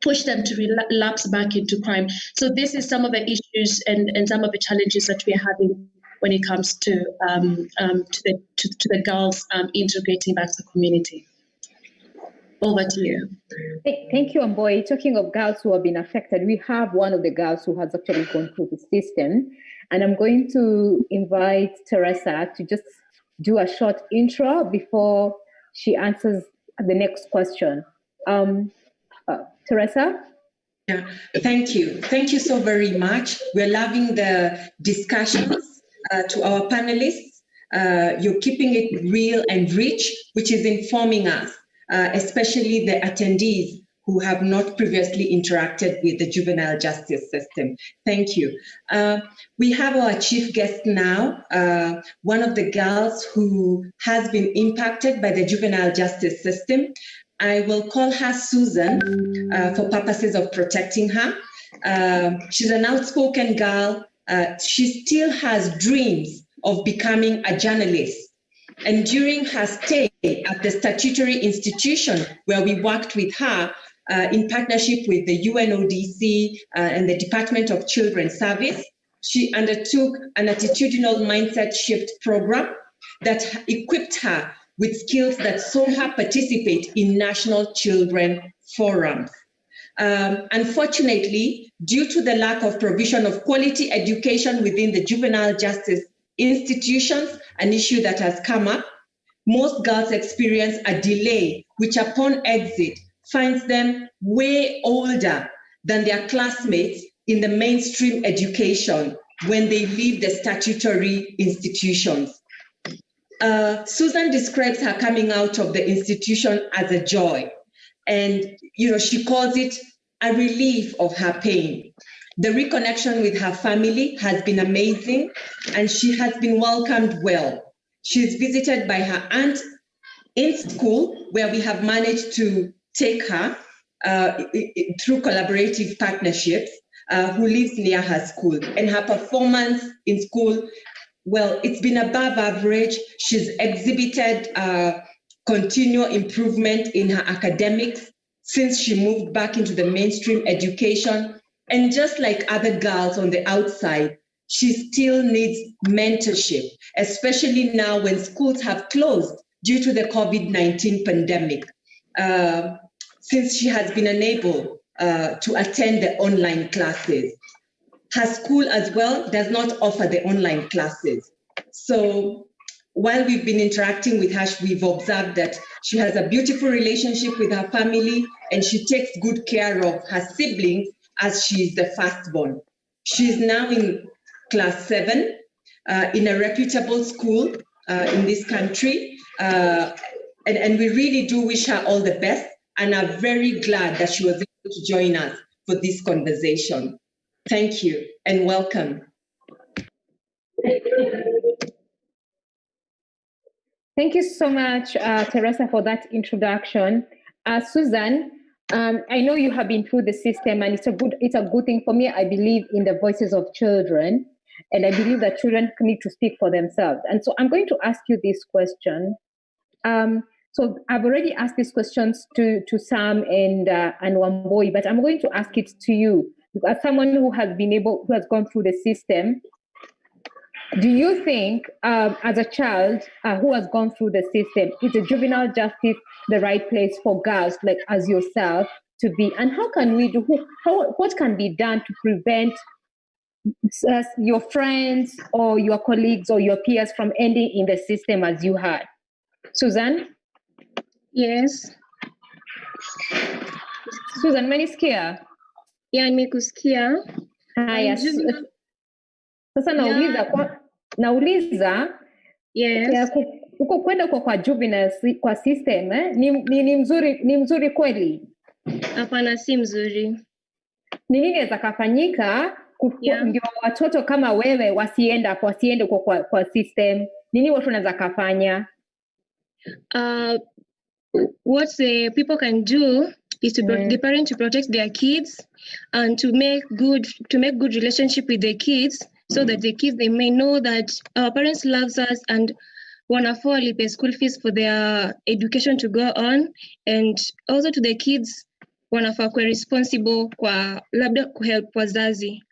push them to relapse back into crime. So this is some of the issues and some of the challenges that we're having when it comes to the girls integrating back to the community. Over to you. Thank you, Amboy. Talking of girls who have been affected, we have one of the girls who has actually gone through the system. And I'm going to invite Teresa to just do a short intro before she answers the next question. Teresa? Yeah, thank you. Thank you so very much. We're loving the discussions to our panelists. You're keeping it real and rich, which is informing us, especially the attendees who have not previously interacted with the juvenile justice system. Thank you. We have our chief guest now, one of the girls who has been impacted by the juvenile justice system. I will call her Susan for purposes of protecting her. She's an outspoken girl. She still has dreams of becoming a journalist. And during her stay at the statutory institution where we worked with her in partnership with the UNODC and the Department of Children's Service, she undertook an attitudinal mindset shift program that equipped her with skills that saw her participate in national children forums. Unfortunately, due to the lack of provision of quality education within the juvenile justice institutions, an issue that has come up, most girls experience a delay, which upon exit finds them way older than their classmates in the mainstream education when they leave the statutory institutions. Susan describes her coming out of the institution as a joy. And, she calls it a relief of her pain. The reconnection with her family has been amazing, and she has been welcomed well. She's visited by her aunt in school, where we have managed to take her through collaborative partnerships, who lives near her school. And her performance in school, well, it's been above average. She's exhibited continual improvement in her academics since she moved back into the mainstream education. And just like other girls on the outside, she still needs mentorship, especially now when schools have closed due to the COVID-19 pandemic, since she has been unable to attend the online classes. Her school as well does not offer the online classes. So while we've been interacting with her, we've observed that she has a beautiful relationship with her family, and she takes good care of her siblings as she is the firstborn. She's now in class 7 in a reputable school in this country. And we really do wish her all the best, and are very glad that she was able to join us for this conversation. Thank you and welcome. Thank you so much, Teresa, for that introduction. Susan, I know you have been through the system, and it's a good thing for me. I believe in the voices of children, and I believe that children need to speak for themselves. And so I'm going to ask you this question. So I've already asked these questions to Sam and Wamboi, but I'm going to ask it to you. As someone who has gone through the system, do you think, as a child who has gone through the system, is the juvenile justice the right place for girls like as yourself to be? And how can we do, what can be done to prevent your friends or your colleagues or your peers from ending in the system as you had? Susan? Yes. Susan, umenisikia? Yeah, nimekusikia. Haya. Sasa nauliza yes. Uko kwenda kwa juvenile kwa system ni mzuri kweli? Hapana, si mzuri. Ni nini inaweza kufanyika ndio watoto kama wewe wasiende kwa system? Nini watu wanaweza kufanya? What the people can do is the parents to protect their kids and to make good relationship with the kids, so that the kids, they may know that our parents loves us and wanafaa walipe school fees for their education to go on, and also to the kids wanafaa kuwa responsible kwa labda kuhelp wazazi.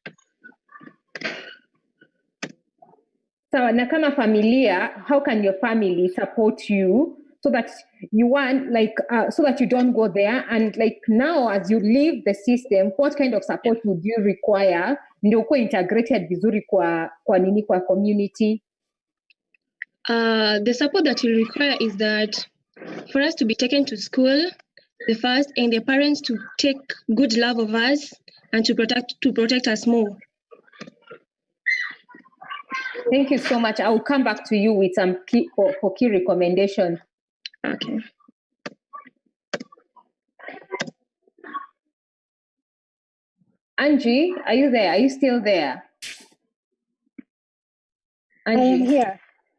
So, na kama familia, how can your family support you so that you so that you don't go there? And like now, as you leave the system, what kind of support would you require ndio kuwa integrated vizuri kwa community? The support that you require is that for us to be taken to school, the first, and the parents to take good love of us and to protect us more. Thank you so much. I will come back to you with some key recommendations. Okay. Angie, are you there? Are you still there? Angie.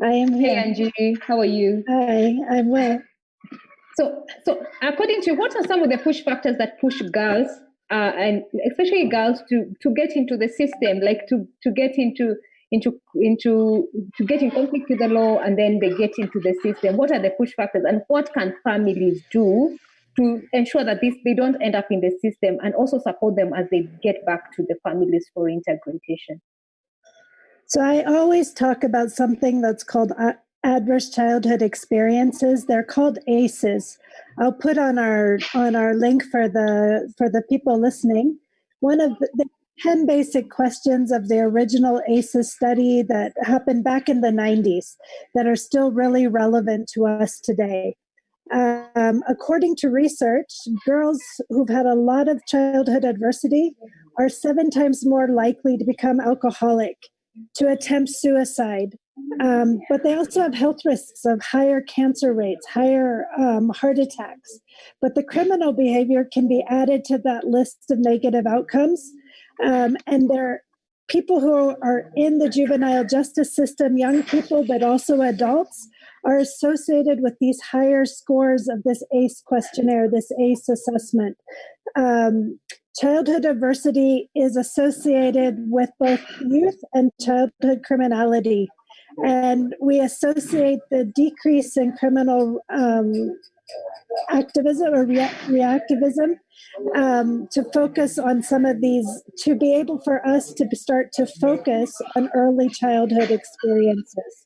I am here. Hey, Angie, how are you? Hi, I'm well. So according to you, what are some of the push factors that push girls, and especially girls, to get into the system, like to get into get in conflict with the law, and then they get into the system? What are the push factors, and what can families do to ensure that they don't end up in the system, and also support them as they get back to the families for integration? So I always talk about something that's called adverse childhood experiences. They're called ACEs. I'll put on our link for the people listening. One of the 10 basic questions of the original ACEs study that happened back in the 90s that are still really relevant to us today. According to research, girls who've had a lot of childhood adversity are 7 times more likely to become alcoholic, to attempt suicide, but they also have health risks of higher cancer rates, higher heart attacks. But the criminal behavior can be added to that list of negative outcomes. And there are people who are in the juvenile justice system, young people, but also adults, are associated with these higher scores of this ACE questionnaire, this ACE assessment. Childhood adversity is associated with both youth and childhood criminality. And we associate the decrease in criminal activism or reactivism to focus on some of these, to be able for us to start to focus on early childhood experiences.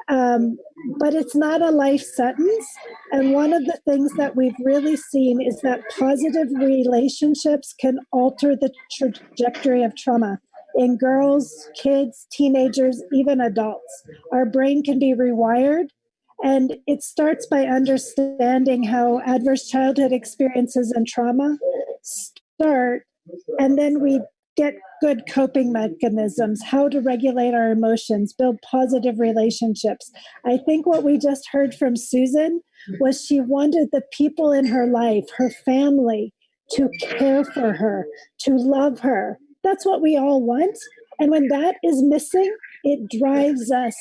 But it's not a life sentence. And one of the things that we've really seen is that positive relationships can alter the trajectory of trauma in girls, kids, teenagers, even adults. Our brain can be rewired. And it starts by understanding how adverse childhood experiences and trauma start, and then we get good coping mechanisms, how to regulate our emotions, build positive relationships. I think what we just heard from Susan was she wanted the people in her life, her family, to care for her, to love her. That's what we all want. And when that is missing, it drives us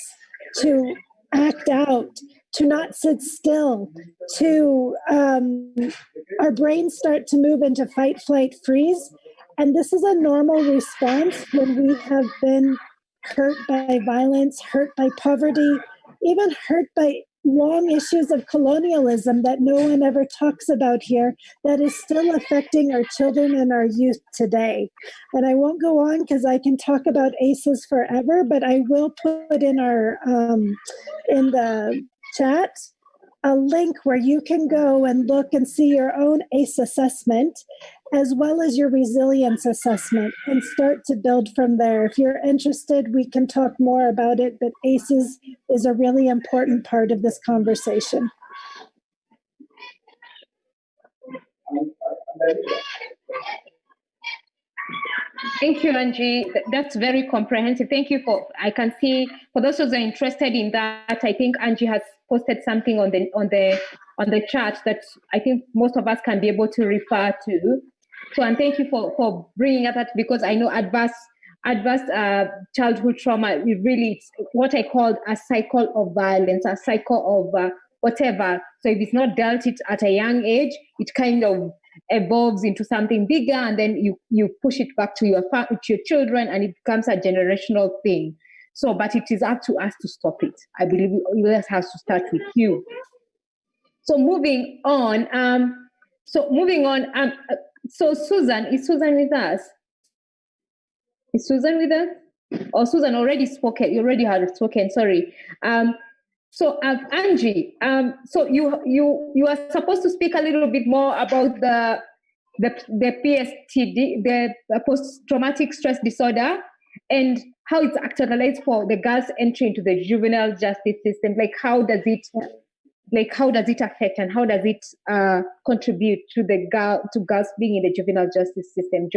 to act out, to not sit still, to our brains start to move into fight, flight, freeze. And this is a normal response when we have been hurt by violence, hurt by poverty, even hurt by long issues of colonialism that no one ever talks about here, that is still affecting our children and our youth today. And I won't go on because I can talk about ACEs forever, but I will put in our in the chat a link where you can go and look and see your own ACE assessment as well as your resilience assessment and start to build from there. If you're interested, we can talk more about it, but ACEs is a really important part of this conversation. Thank you, Angie. That's very comprehensive. Thank you I can see, for those who are interested in that, I think Angie has posted something on the chat that I think most of us can be able to refer to. So, and thank you for bringing up that, because I know adverse childhood trauma, it's what I call a cycle of violence, a cycle of whatever. So if it's not dealt with at a young age, it kind of evolves into something bigger, and then you push it back to your children, and it becomes a generational thing. So, but it is up to us to stop it. I believe it has to start with you. So moving on. So Susan, is Susan with us? Is Susan with us? Oh, Susan already spoken. You already had spoken. Sorry. So Angie, so you are supposed to speak a little bit more about the PSTD, the post-traumatic stress disorder, and how it's actualized for the girls' entry into the juvenile justice system. Like how does it affect, and how does it contribute to girls being in the juvenile justice system?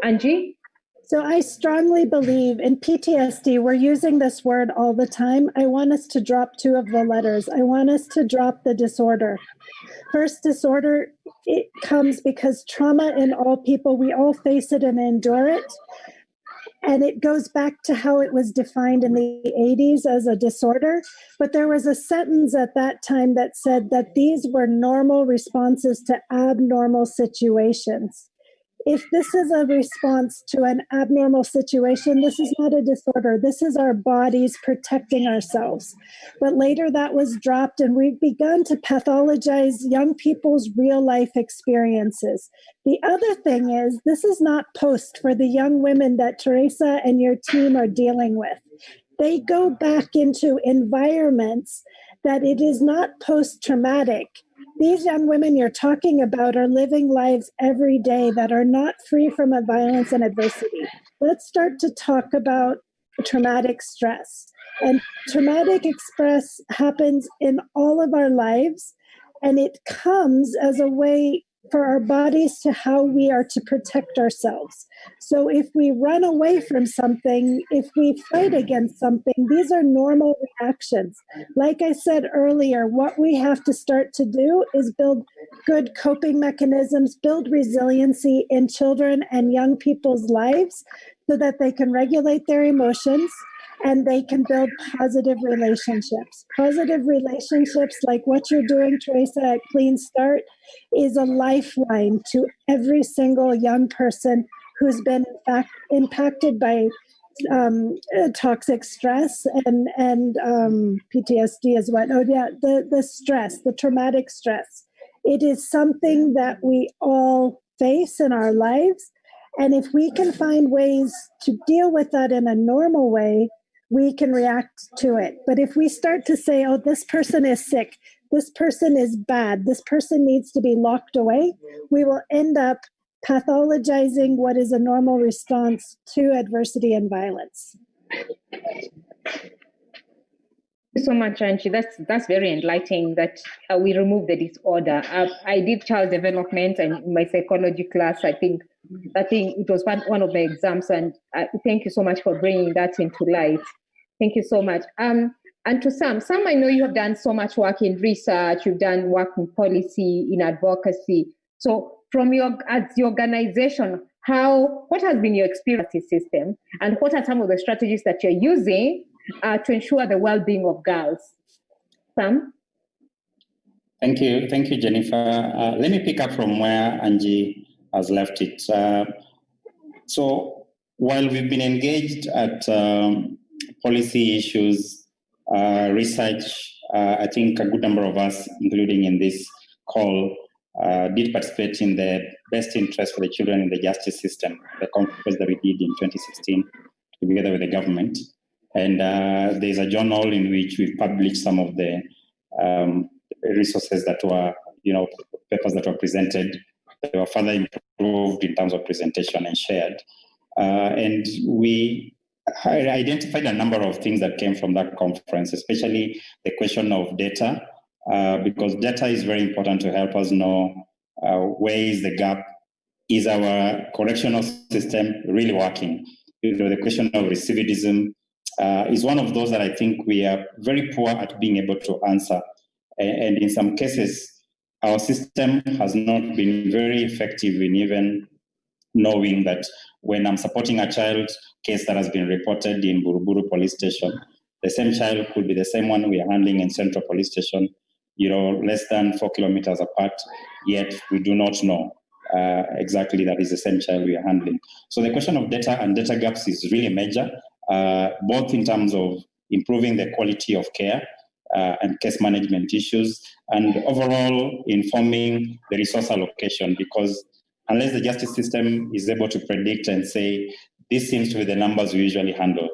Angie? So I strongly believe in PTSD. We're using this word all the time. I want us to drop two of the letters. I want us to drop the disorder. First, disorder, it comes because trauma in all people, we all face it and endure it. And it goes back to how it was defined in the 80s as a disorder. But there was a sentence at that time that said that these were normal responses to abnormal situations. If this is a response to an abnormal situation, this is not a disorder. This is our bodies protecting ourselves. But later that was dropped, and we've begun to pathologize young people's real life experiences. The other thing is, this is not post for the young women that Teresa and your team are dealing with. They go back into environments that it is not post-traumatic. These young women you're talking about are living lives every day that are not free from violence and adversity. Let's start to talk about traumatic stress. And traumatic stress happens in all of our lives, and it comes as a way for our bodies to how we are to protect ourselves. So if we run away from something, if we fight against something, these are normal reactions. Like I said earlier, what we have to start to do is build good coping mechanisms, build resiliency in children and young people's lives so that they can regulate their emotions and they can build positive relationships. Positive relationships, like what you're doing, Teresa, at Clean Start, is a lifeline to every single young person who's been impacted by toxic stress and PTSD as well. Oh yeah, the stress, the traumatic stress. It is something that we all face in our lives. And if we can find ways to deal with that in a normal way, we can react to it. But if we start to say, oh, this person is sick, this person is bad, this person needs to be locked away, we will end up pathologizing what is a normal response to adversity and violence. Thank you so much, Angie. That's very enlightening that we remove the disorder. I did child development, and in my psychology class, I think it was one of the exams, and thank you so much for bringing that into light. Thank you so much. And to Sam, I know you have done so much work in research, you've done work in policy, in advocacy. So from as the organization, what has been your experience in the system, and what are some of the strategies that you're using to ensure the well-being of girls? Sam? Thank you, Jennifer. Let me pick up from where Angie has left it. So while we've been engaged at policy issues, research, I think a good number of us, including in this call, did participate in the best interest for the children in the justice system, the conference that we did in 2016 together with the government. And there's a journal in which we've published some of the resources that were, papers that were presented. They were further improved in terms of presentation and shared. And we identified a number of things that came from that conference, especially the question of data, because data is very important to help us know where is the gap. Is our correctional system really working? The question of recidivism is one of those that I think we are very poor at being able to answer. And in some cases, our system has not been very effective in even knowing that when I'm supporting a child case that has been reported in Buruburu police station, the same child could be the same one we are handling in Central police station, less than 4 kilometers apart, yet we do not know exactly that is the same child we are handling. So the question of data and data gaps is really major, both in terms of improving the quality of care and case management issues, and overall informing the resource allocation, because unless the justice system is able to predict and say, this seems to be the numbers we usually handle,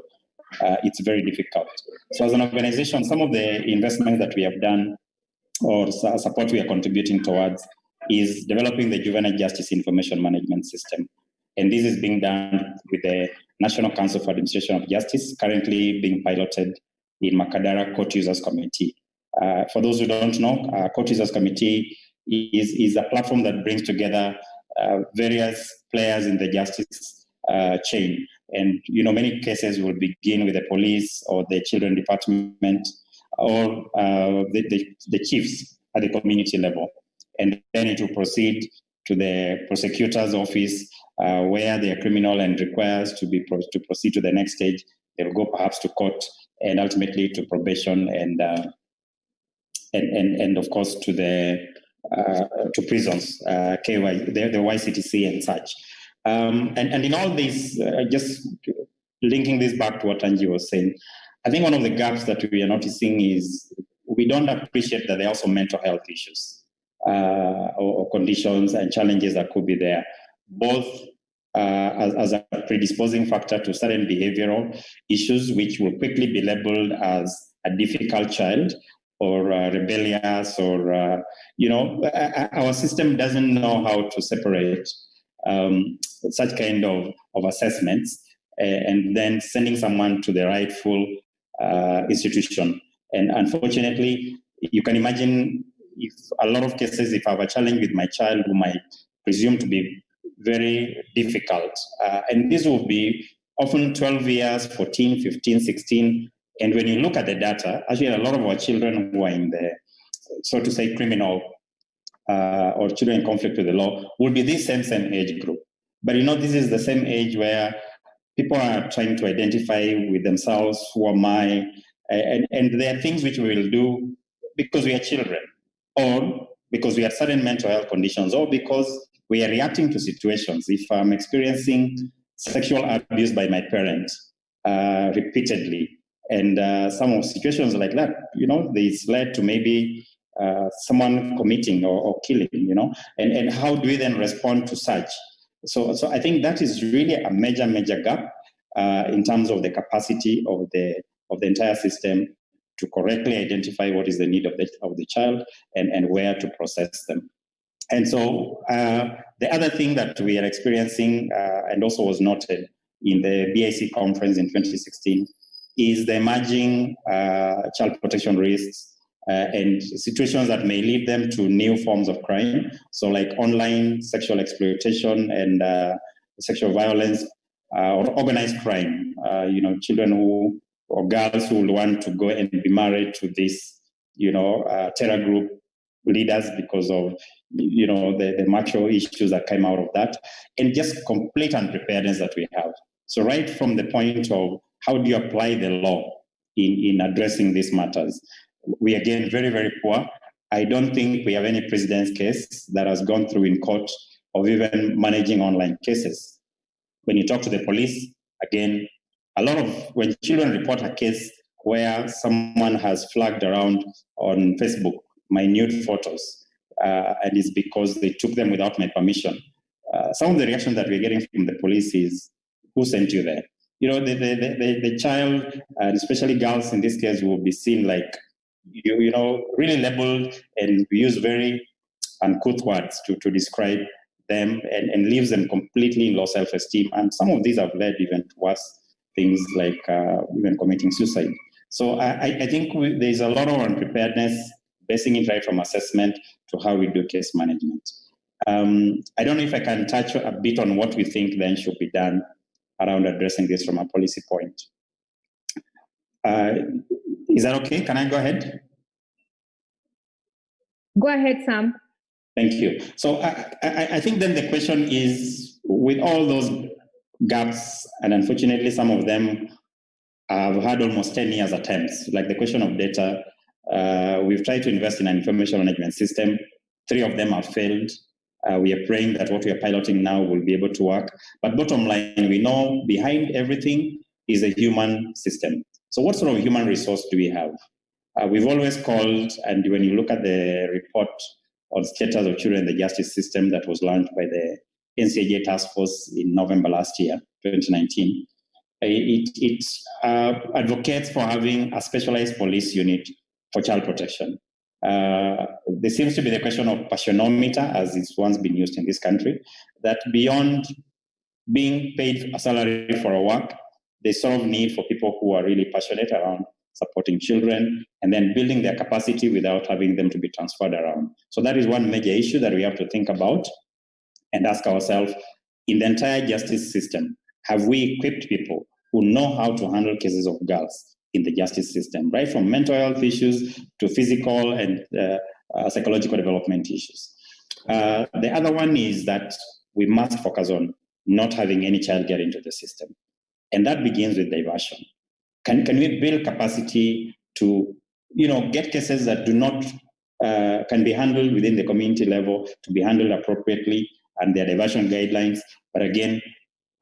it's very difficult. So as an organization, some of the investments that we have done or support we are contributing towards is developing the Juvenile Justice Information Management System. And this is being done with the National Council for Administration of Justice, currently being piloted in Makadara Court Users Committee. For those who don't know, Court Users Committee is a platform that brings together various players in the justice chain. And, many cases will begin with the police or the children department or the chiefs at the community level. And then it will proceed to the prosecutor's office where they are criminal and requires to proceed to the next stage. They'll go perhaps to court and ultimately to probation and of course to prisons, the YCTC and such. And in all this, just linking this back to what Angie was saying, I think one of the gaps that we are noticing is we don't appreciate that there are also mental health issues or conditions and challenges that could be there, both as a predisposing factor to certain behavioral issues, which will quickly be labeled as a difficult child or rebellious, or, our system doesn't know how to separate such kind of assessments and then sending someone to the rightful institution. And unfortunately, you can imagine if a lot of cases, if I have a challenge with my child who might presume to be very difficult, and this will be often 12 years, 14, 15, 16. And when you look at the data, actually a lot of our children who are in the, so to say, criminal or children in conflict with the law will be this same age group. But this is the same age where people are trying to identify with themselves, who am I? And there are things which we will do because we are children, or because we have certain mental health conditions, or because we are reacting to situations. If I'm experiencing sexual abuse by my parents repeatedly, and some of situations like that, this led to maybe someone committing or killing, and how do we then respond to such? So I think that is really a major gap in terms of the capacity of the entire system to correctly identify what is the need of the child and where to process them. And so the other thing that we are experiencing and also was noted in the BIC conference in 2016 is the emerging child protection risks and situations that may lead them to new forms of crime. So like online sexual exploitation and sexual violence or organized crime, children who or girls who will want to go and be married to this, terror group leaders because of, the macho issues that came out of that, and just complete unpreparedness that we have. So right from the point of how do you apply the law in addressing these matters, we are again very, very poor. I don't think we have any precedent case that has gone through in court of even managing online cases. When you talk to the police, again, a lot of when children report a case where someone has flagged around on Facebook minute photos, and it's because they took them without my permission. Some of the reaction that we're getting from the police is, who sent you there? The child, and especially girls in this case, will be seen like really labeled, and we use very uncouth words to describe them, and leaves them completely in low self-esteem. And some of these have led even to worse things like even committing suicide. So I think there's a lot of unpreparedness, basing it right from assessment to how we do case management. I don't know if I can touch a bit on what we think then should be done around addressing this from a policy point. Is that okay? Can I go ahead? Go ahead, Sam. Thank you. So I think then the question is, with all those gaps, and unfortunately some of them have had almost 10 years attempts, like the question of data, we've tried to invest in an information management system. 3 of them have failed. We are praying that what we are piloting now will be able to work. But bottom line, we know behind everything is a human system. So what sort of human resource do we have? We've always called, and when you look at the report on status of children in the justice system that was launched by the NCAJ task force in November last year, 2019, it advocates for having a specialized police unit for child protection. There seems to be the question of passionometer, as it's once been used in this country, that beyond being paid a salary for a work, there's sort of need for people who are really passionate around supporting children and then building their capacity without having them to be transferred around. So that is one major issue that we have to think about and ask ourselves, in the entire justice system, have we equipped people who know how to handle cases of girls in the justice system, right from mental health issues to physical and psychological development issues? The other one is that we must focus on not having any child get into the system. And that begins with diversion. Can we build capacity to, get cases that do not, can be handled within the community level, to be handled appropriately, and their diversion guidelines? But again,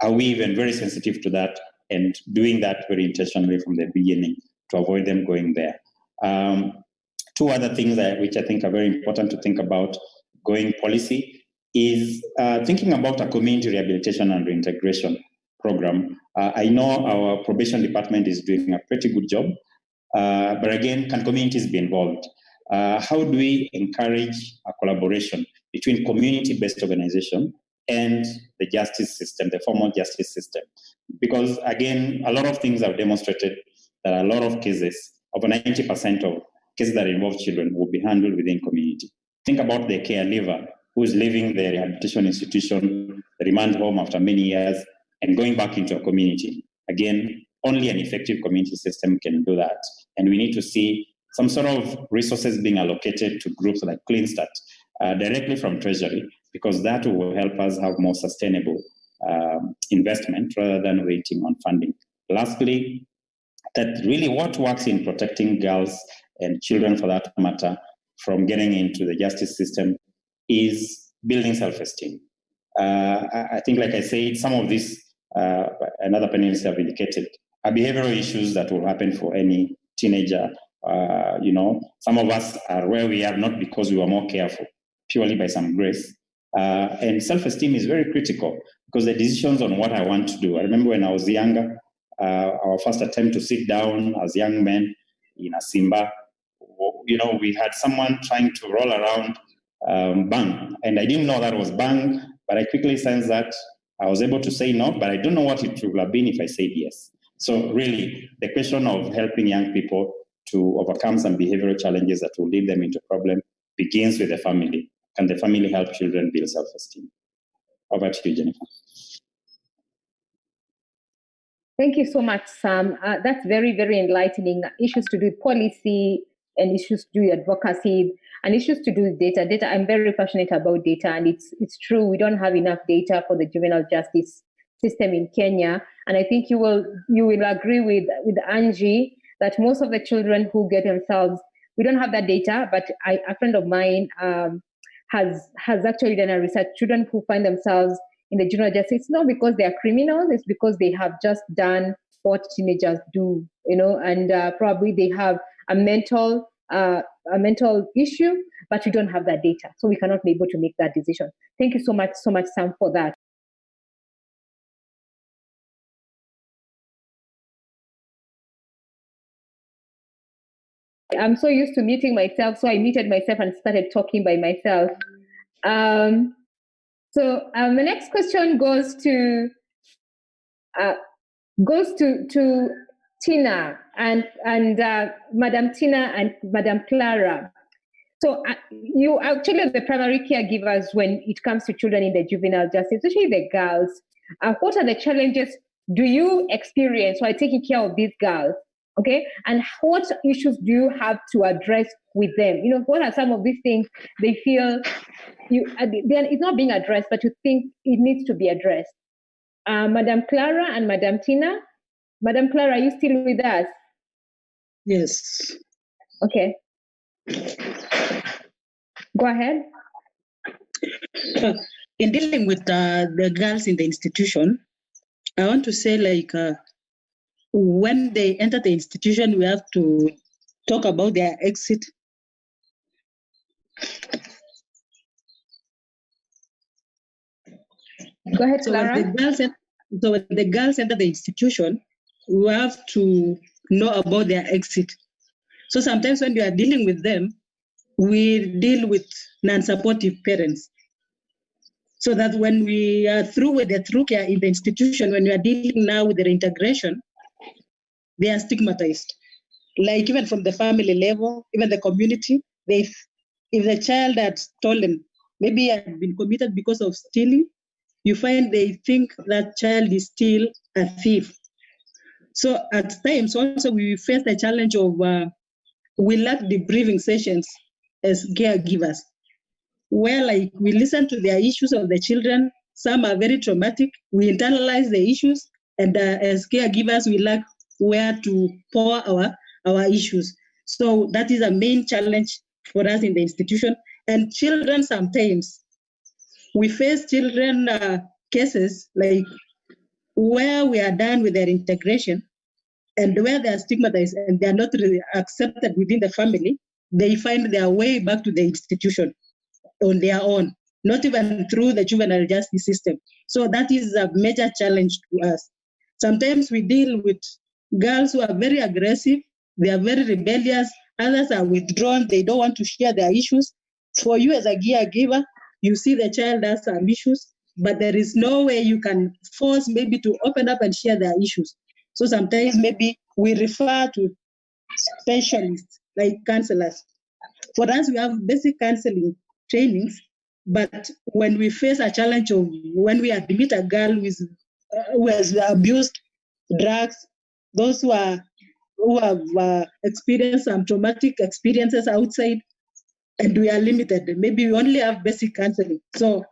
are we even very sensitive to that and doing that very intentionally from the beginning to avoid them going there? 2 other things which I think are very important to think about going policy is thinking about a community rehabilitation and reintegration program. I know our probation department is doing a pretty good job, but again, can communities be involved? How do we encourage a collaboration between community-based organization and the justice system, the formal justice system? Because again, a lot of things have demonstrated that a lot of cases, over 90% of cases that involve children, will be handled within community. Think about the caregiver who is leaving the rehabilitation institution, the remand home after many years, and going back into a community. Again, only an effective community system can do that. And we need to see some sort of resources being allocated to groups like Clean Start directly from Treasury, because that will help us have more sustainable investment rather than waiting on funding. Lastly, that really what works in protecting girls and children, for that matter, from getting into the justice system is building self-esteem. I think, like I said, some of these, and other panelists have indicated, are behavioral issues that will happen for any teenager. Some of us are where we are not because we were more careful, purely by some grace. And self-esteem is very critical because the decisions on what I want to do. I remember when I was younger, our first attempt to sit down as young men in a Simba, we had someone trying to roll around bang, and I didn't know that was bang, but I quickly sensed that I was able to say no, but I don't know what it would have been if I said yes. So really, the question of helping young people to overcome some behavioral challenges that will lead them into problem begins with the family. Can the family help children build self-esteem? Over to you, Jennifer. Thank you so much, Sam. That's very, very enlightening. Issues to do with policy and issues to do with advocacy and issues to do with data. I'm very passionate about data, and it's true we don't have enough data for the juvenile justice system in Kenya. And I think you will agree with Angie that most of the children who get themselves, we don't have that data, but a friend of mine has actually done a research. Children who find themselves in the juvenile justice, it's not because they are criminals, it's because they have just done what teenagers do, and probably they have a mental issue, but we don't have that data, so we cannot be able to make that decision. Thank you so much, Sam, for that. I'm so used to muting myself, so I muted myself and started talking by myself. So the next question goes to Tina and Madam Tina and Madam Clara. So you actually are the primary caregivers when it comes to children in the juvenile justice, especially the girls. What are the challenges do you experience while taking care of these girls? Okay, and what issues do you have to address with them? You know, what are some of these things they feel it's not being addressed, but you think it needs to be addressed? Madam Clara and Madam Tina. Madam Clara, are you still with us? Yes. Okay. Go ahead. In dealing with the girls in the institution, I want to say, like, when they enter the institution, we have to talk about their exit. Go ahead, So Clara. when the girls enter the institution, we have to know about their exit. So sometimes when we are dealing with them, we deal with non-supportive parents. So that when we are through with the through care in the institution, when we are dealing now with their integration, they are stigmatized. Like even from the family level, even the community, if the child had stolen, maybe had been committed because of stealing, you find they think that child is still a thief. So at times also we face the challenge of we lack debriefing sessions as caregivers, where like we listen to their issues of the children. Some are very traumatic. We internalize the issues, and as caregivers, we lack where to pour our issues. So that is a main challenge for us in the institution. And children, sometimes we face children cases like where we are done with their integration and where they are stigmatized and they are not really accepted within the family. They find their way back to the institution on their own, not even through the juvenile justice system. So that is a major challenge to us. Sometimes we deal with girls who are very aggressive, they are very rebellious, others are withdrawn, they don't want to share their issues. For you as a caregiver, you see the child has some issues, but there is no way you can force maybe to open up and share their issues. So sometimes maybe we refer to specialists like counselors. For us, we have basic counseling trainings, but when we face a challenge of when we admit a girl who has abused drugs, those who have experienced some traumatic experiences outside, and we are limited, maybe we only have basic counseling. So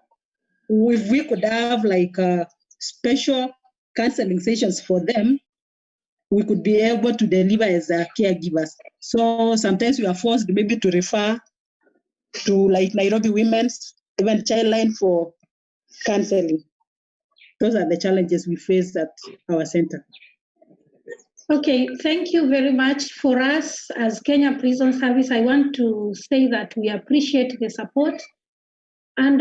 if we could have like special counseling sessions for them, we could be able to deliver as caregivers. So sometimes we are forced maybe to refer to like Nairobi Women's, even Childline for counseling. Those are the challenges we face at our center. Okay, thank you very much. For us as Kenya Prison Service, I want to say that we appreciate the support. And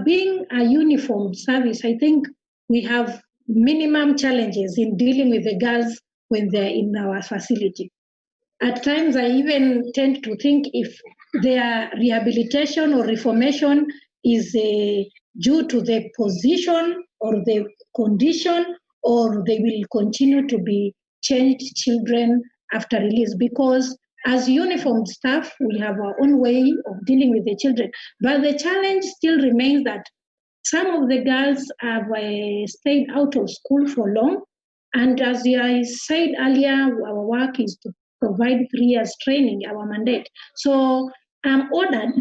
being a uniformed service, I think we have minimum challenges in dealing with the girls when they're in our facility. At times, I even tend to think if their rehabilitation or reformation is due to the position or the condition, or they will continue to be changed children after release, because as uniformed staff, we have our own way of dealing with the children. But the challenge still remains that some of the girls have stayed out of school for long. And as I said earlier, our work is to provide 3 years training, our mandate. So I'm ordered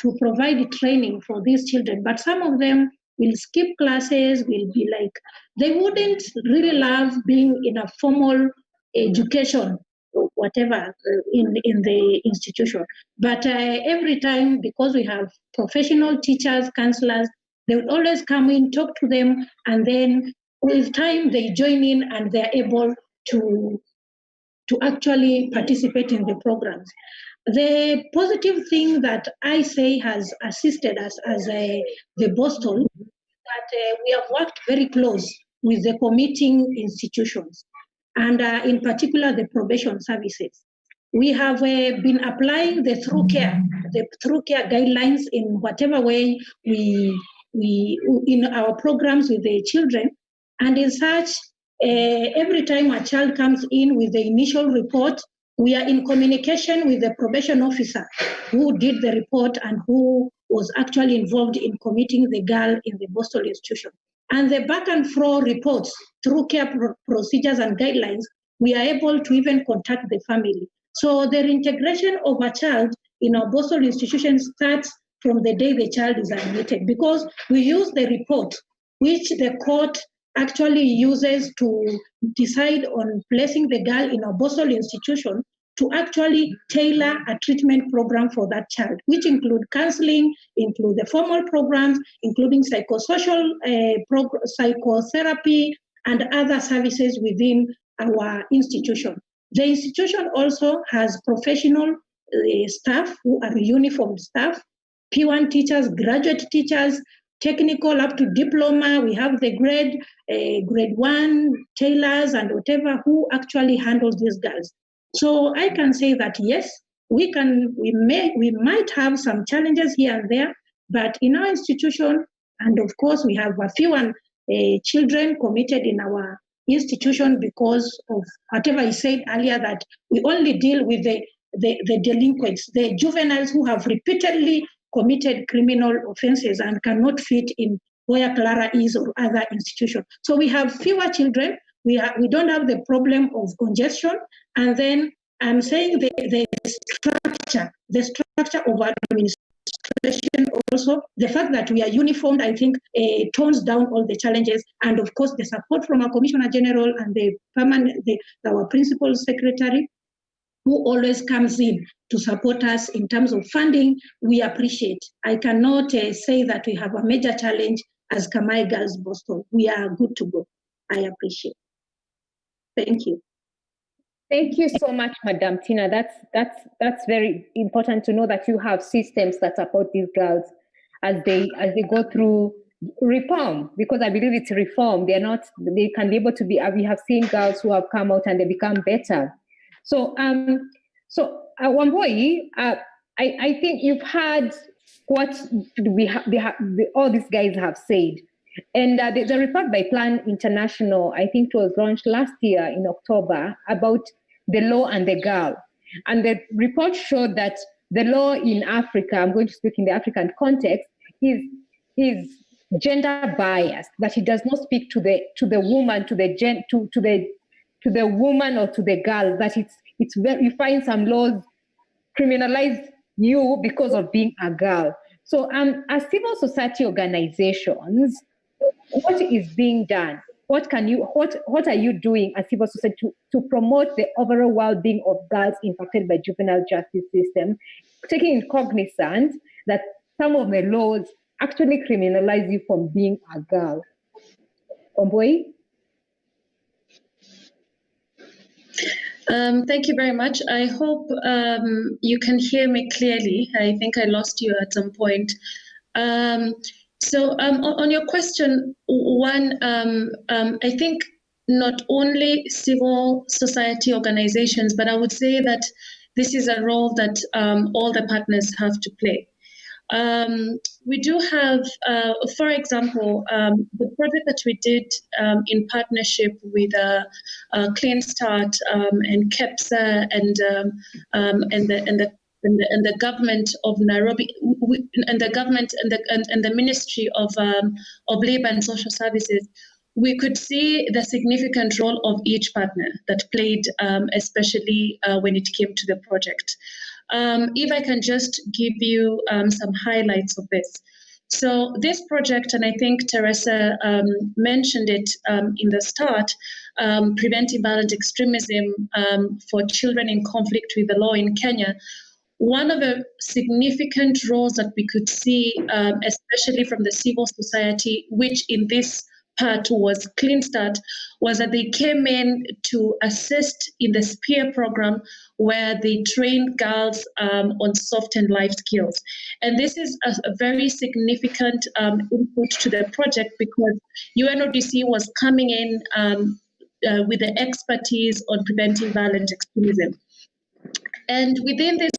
to provide training for these children, but some of them will skip classes, will be like, they wouldn't really love being in a formal education or whatever in the institution. But every time, because we have professional teachers, counselors, they would always come in, talk to them, and then with time they join in and they're able to actually participate in the programs. The positive thing that I say has assisted us as the Boston, that we have worked very close with the committing institutions, and in particular the probation services. We have been applying the through care guidelines in whatever way we in our programs with the children. And in such, every time a child comes in with the initial report, we are in communication with the probation officer who did the report and who was actually involved in committing the girl in the Boston institution. And the back and forth reports through care procedures and guidelines, we are able to even contact the family. So the reintegration of a child in our Boston institution starts from the day the child is admitted, because we use the report, which the court actually uses to decide on placing the girl in a Boston institution, to actually tailor a treatment program for that child, which include counseling, include the formal programs, including psychosocial psychotherapy and other services within our institution. The institution also has professional staff who are uniformed staff, P1 teachers, graduate teachers, technical up to diploma. We have the grade 1 tailors and whatever who actually handles these girls. So I can say that yes, we might have some challenges here and there, but in our institution, and of course we have a few children committed in our institution because of whatever I said earlier, that we only deal with the delinquents, the juveniles who have repeatedly committed criminal offenses and cannot fit in where Clara is or other institutions. So we have fewer children. We don't have the problem of congestion. And then I'm saying the structure of administration also, the fact that we are uniformed, I think tones down all the challenges. And of course, the support from our Commissioner General and our Principal Secretary, who always comes in to support us in terms of funding, we appreciate. I cannot say that we have a major challenge as Kamai Girls Boston. We are good to go. I appreciate. Thank you. Thank you so much, Madam Tina. That's very important to know that you have systems that support these girls as they go through reform, because I believe it's reform. They can be able to be. We have seen girls who have come out and they become better. So, Wamboi, I think you've heard what all these guys have said. And there's a report by Plan International, I think it was launched last year in October, about the law and the girl. And the report showed that the law in Africa, I'm going to speak in the African context, is gender biased, that it does not speak to the woman, to the woman or to the girl, that it's very, you find some laws criminalize you because of being a girl. So as civil society organizations, what is being done? What are you doing as civil society to promote the overall well-being of girls impacted by juvenile justice system, taking cognizance that some of the laws actually criminalize you from being a girl? Omboi? Thank you very much. I hope you can hear me clearly. I think I lost you at some point. So on your question, one, I think not only civil society organizations, but I would say that this is a role that all the partners have to play. We do have, for example, the project that we did in partnership with Clean Start and KEPSA and the government of Nairobi, and the government and the Ministry of Labor and Social Services. We could see the significant role of each partner that played, especially when it came to the project. If I can just give you some highlights of this. So this project, and I think Teresa mentioned it in the start, Preventing Violent Extremism for Children in Conflict with the Law in Kenya. One of the significant roles that we could see, especially from the civil society, which in this part was Clean Start, was that they came in to assist in the SPEAR program, where they trained girls on soft and life skills. And this is a very significant input to the project, because UNODC was coming in with the expertise on preventing violent extremism. And within this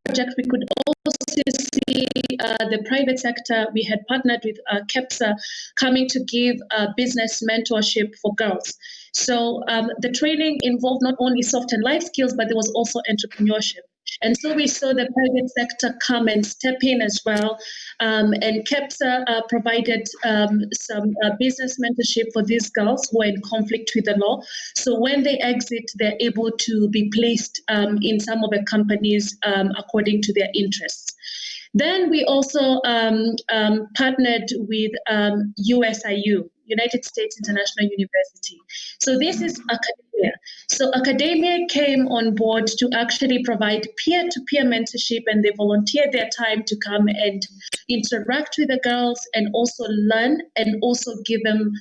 project, we could also see the private sector. We had partnered with KEPSA coming to give business mentorship for girls. So the training involved not only soft and life skills, but there was also entrepreneurship. And so we saw the private sector come and step in as well. And KEPSA provided some business mentorship for these girls who are in conflict with the law. So when they exit, they're able to be placed in some of the companies according to their interests. Then we also partnered with USIU, United States International University. So this is academia. So academia came on board to actually provide peer-to-peer mentorship, and they volunteered their time to come and interact with the girls and also learn and also give them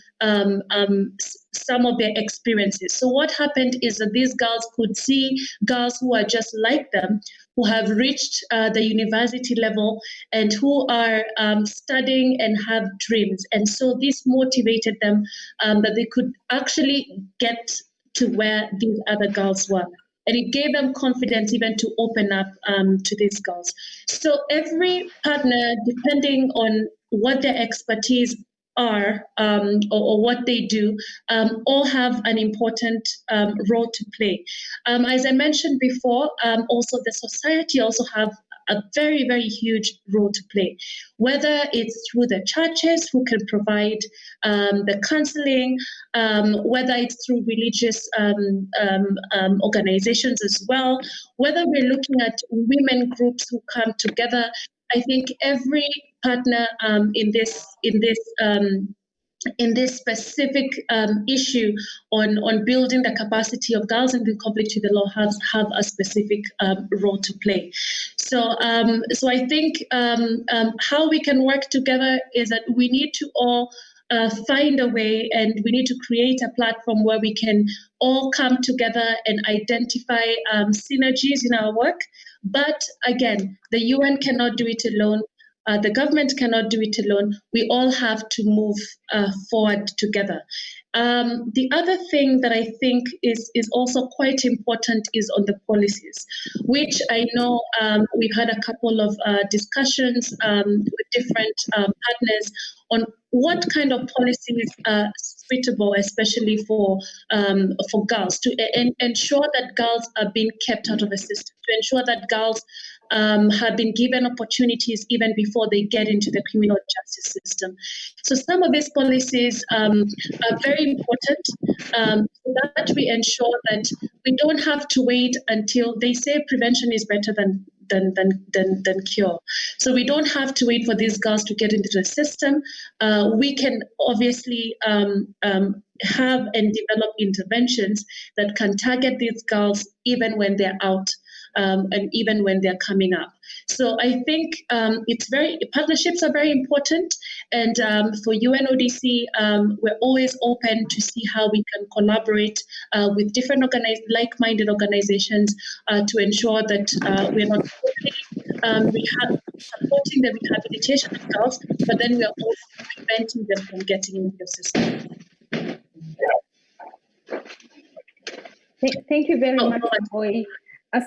some of their experiences. So what happened is that these girls could see girls who are just like them, who have reached the university level and who are studying and have dreams. And so this motivated them that they could actually get to where these other girls were. And it gave them confidence even to open up to these girls. So every partner, depending on what their expertise are or what they do, all have an important role to play. As I mentioned before, also the society also have a very, very huge role to play, whether it's through the churches who can provide the counseling, whether it's through religious organizations as well, whether we're looking at women groups who come together. I think every partner in this specific issue on building the capacity of girls in conflict with the law have a specific role to play. So I think how we can work together is that we need to all find a way, and we need to create a platform where we can all come together and identify synergies in our work. But again, the UN cannot do it alone. The government cannot do it alone. We all have to move forward together. The other thing that I think is also quite important is on the policies, which I know we've had a couple of discussions with different partners on what kind of policies are suitable, especially for girls, to ensure that girls are being kept out of the system, to ensure that girls have been given opportunities even before they get into the criminal justice system. So some of these policies are very important so that we ensure that we don't have to wait until they say prevention is better than cure. So we don't have to wait for these girls to get into the system. We can obviously have and develop interventions that can target these girls even when they're out. And even when they're coming up. So I think partnerships are very important. And for UNODC, we're always open to see how we can collaborate with different like-minded organizations to ensure that we're not only supporting the rehabilitation of girls, but then we are also preventing them from getting into the system. Thank you very much, Wambui.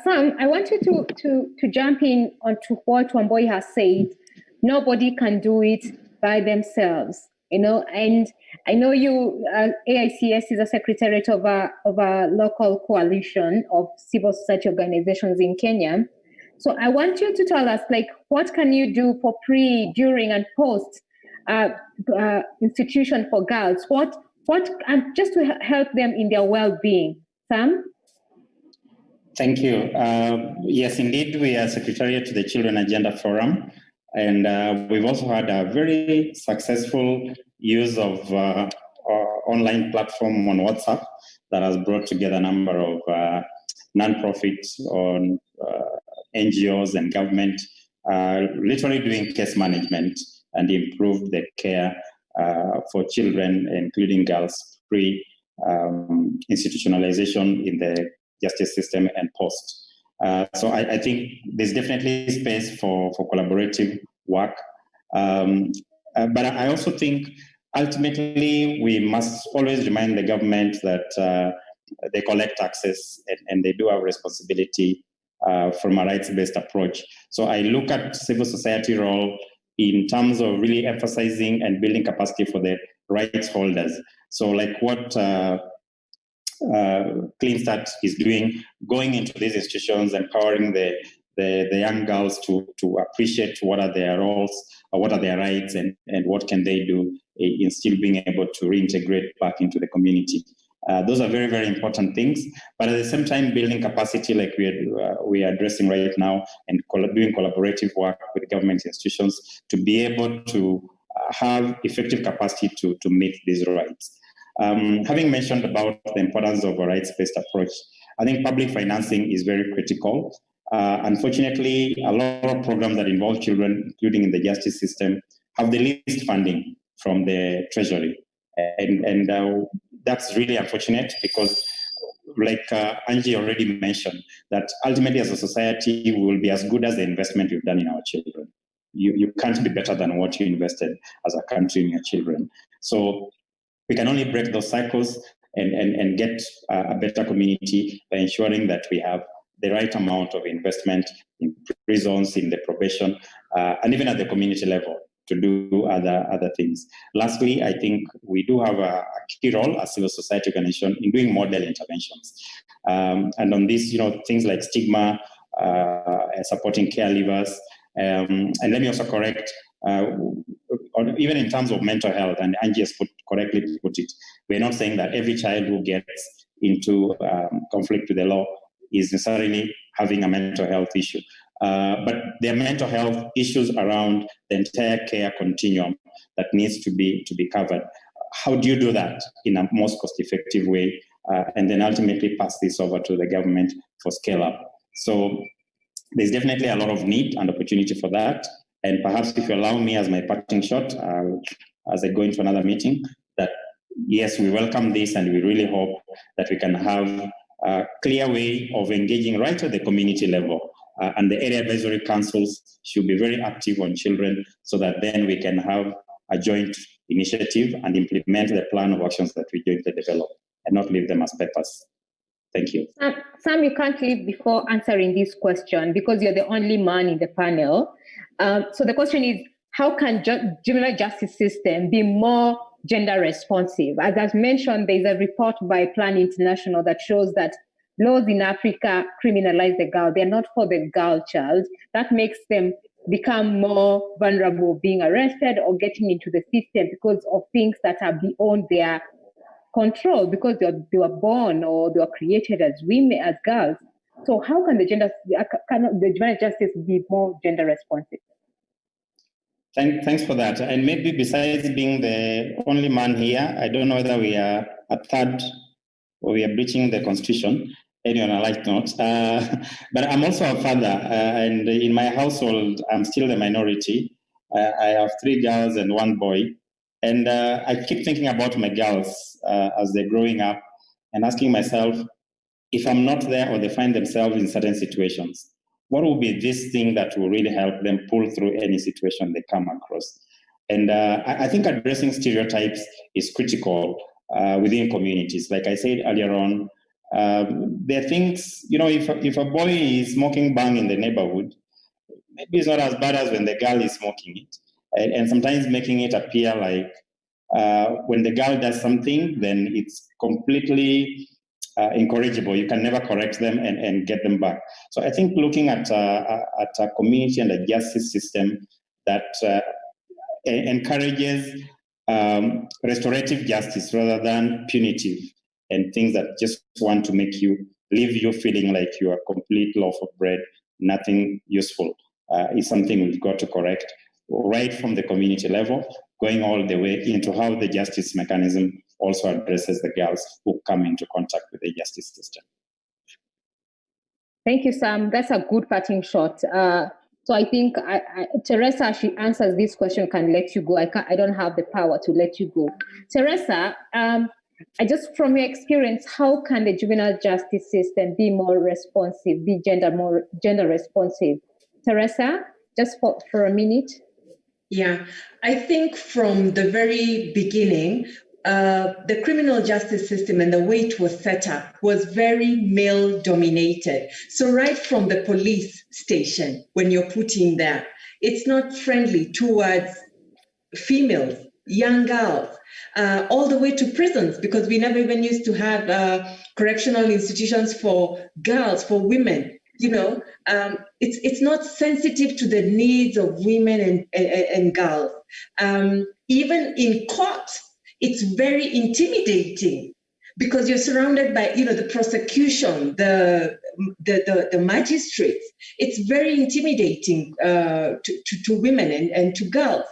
Sam, I want you to jump in onto what Wambui has said. Nobody can do it by themselves, and I know you, AICS is a secretariat of a local coalition of civil society organizations in Kenya. So I want you to tell us, what can you do for pre, during, and post institution for girls? What, and just to help them in their well-being. Sam? Thank you. Yes, indeed, we are Secretariat to the Children Agenda Forum, and we've also had a very successful use of online platform on WhatsApp that has brought together a number of non-profits on NGOs and government, literally doing case management and improve the care for children, including girls, pre-institutionalization in the justice system and post. So I think there's definitely space for collaborative work. But I also think ultimately we must always remind the government that they collect taxes and they do have responsibility from a rights-based approach. So I look at civil society role in terms of really emphasizing and building capacity for the rights holders. So like what Clean Start is doing, going into these institutions, empowering the young girls to appreciate what are their roles, or what are their rights, and what can they do in still being able to reintegrate back into the community. Those are very, very important things. But at the same time, building capacity like we are addressing right now, and doing collaborative work with government institutions to be able to have effective capacity to meet these rights. Having mentioned about the importance of a rights-based approach, I think public financing is very critical. Unfortunately, a lot of programs that involve children, including in the justice system, have the least funding from the Treasury. And that's really unfortunate because, like Angie already mentioned, that ultimately as a society, we will be as good as the investment we've done in our children. You can't be better than what you invested as a country in your children. So we can only break those cycles and get a better community by ensuring that we have the right amount of investment in prisons, in the probation, and even at the community level to do other things. Lastly, I think we do have a key role as civil society organization in doing model interventions. And on this, things like stigma, supporting caregivers, and let me also correct, even in terms of mental health, and Angie has correctly put it, we're not saying that every child who gets into conflict with the law is necessarily having a mental health issue. But there are mental health issues around the entire care continuum that needs to be covered. How do you do that in a most cost-effective way, and then ultimately pass this over to the government for scale-up? So there's definitely a lot of need and opportunity for that. And perhaps if you allow me as my parting shot, as I go into another meeting, that yes, we welcome this and we really hope that we can have a clear way of engaging right at the community level. And the area advisory councils should be very active on children so that then we can have a joint initiative and implement the plan of actions that we jointly develop and not leave them as papers. Thank you. Sam, you can't leave before answering this question because you're the only man in the panel. So the question is, how can juvenile justice system be more gender responsive? As I've mentioned, there's a report by Plan International that shows that laws in Africa criminalize the girl. They're not for the girl child. That makes them become more vulnerable, being arrested or getting into the system because of things that are beyond their control, because they were born or they were created as women, as girls. So how can the juvenile justice be more gender responsive? Thanks for that. And maybe besides being the only man here, I don't know whether we are a third or we are breaching the constitution. Anyway, on a light note, but I'm also a father, and in my household, I'm still the minority. I have 3 girls and 1 boy, and I keep thinking about my girls as they're growing up and asking myself, if I'm not there or they find themselves in certain situations, what will be this thing that will really help them pull through any situation they come across? And I think addressing stereotypes is critical within communities. Like I said earlier on, there are things, if a boy is smoking bang in the neighborhood, maybe it's not as bad as when the girl is smoking it. And sometimes making it appear like when the girl does something, then it's completely incorrigible. You can never correct them and get them back. So I think looking at a community and a justice system that encourages restorative justice rather than punitive, and things that just want to leave you feeling like you are a complete loaf of bread, nothing useful, is something we've got to correct right from the community level, going all the way into how the justice mechanism also addresses the girls who come into contact with the justice system. Thank you, Sam. That's a good parting shot. So I think Teresa, she answers this question, can let you go. I don't have the power to let you go. Teresa, from your experience, how can the juvenile justice system be more responsive, be gender responsive? Teresa, just for a minute. Yeah, I think from the very beginning, the criminal justice system and the way it was set up was very male dominated. So right from the police station, when you're put in there, it's not friendly towards females, young girls, all the way to prisons, because we never even used to have correctional institutions for girls, for women. You know, it's not sensitive to the needs of women and girls. Even in court, it's very intimidating because you're surrounded by, you know, the prosecution, the magistrates. It's very intimidating to women and to girls.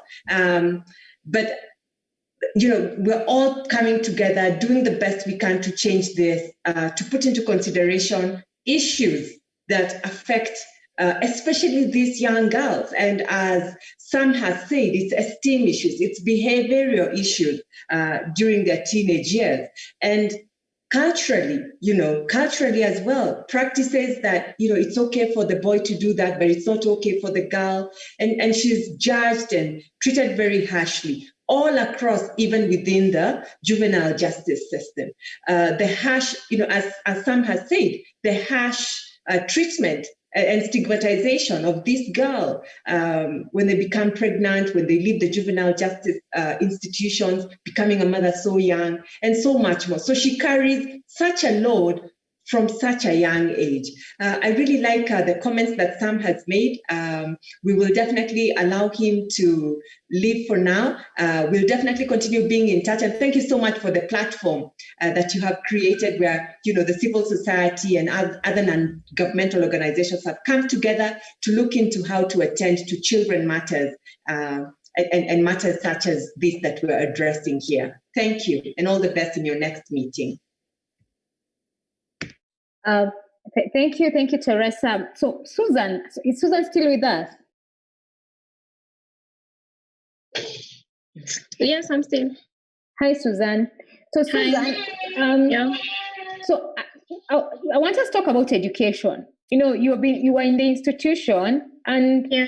But you know, we're all coming together, doing the best we can to change this, to put into consideration issues that affect especially these young girls. And as Sam has said, it's esteem issues, it's behavioral issues during their teenage years. And culturally, you know, culturally as well, practices that, you know, it's okay for the boy to do that, but it's not okay for the girl. And she's judged and treated very harshly all across, even within the juvenile justice system. The harsh, you know, as Sam has said, the harsh treatment and stigmatization of this girl when they become pregnant, when they leave the juvenile justice institutions, becoming a mother so young, and so much more. So she carries such a load from such a young age. I really like the comments that Sam has made. We will definitely allow him to leave for now. We'll definitely continue being in touch. And thank you so much for the platform that you have created where, you know, the civil society and other non-governmental organizations have come together to look into how to attend to children matters and matters such as this that we're addressing here. Thank you, and all the best in your next meeting. Thank you, Teresa. So Susan, is Susan still with us? Yes, I'm still. Hi, Susan. So Susan, yeah. So I want us to talk about education. You know, you were in the institution, and yeah.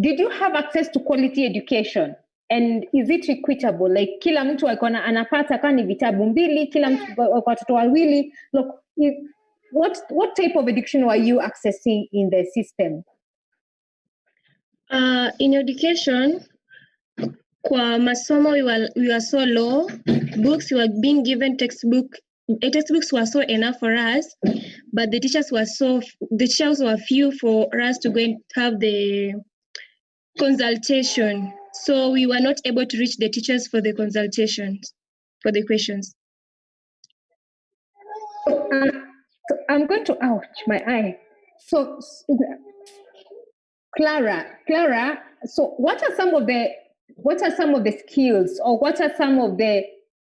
Did you have access to quality education? And is it equitable? Like kila mtu anapata kani vitabu mbili, kila mtu watoto wawili. Look, what type of education were you accessing in the system? In education, kwa masomo we were so low. Books were being given textbooks were so enough for us, but the teachers were few for us to go and have the consultation. So we were not able to reach the teachers for the consultations, for the questions. So I'm going to, ouch, my eye. So Clara, so what are some of the skills, or what are some of the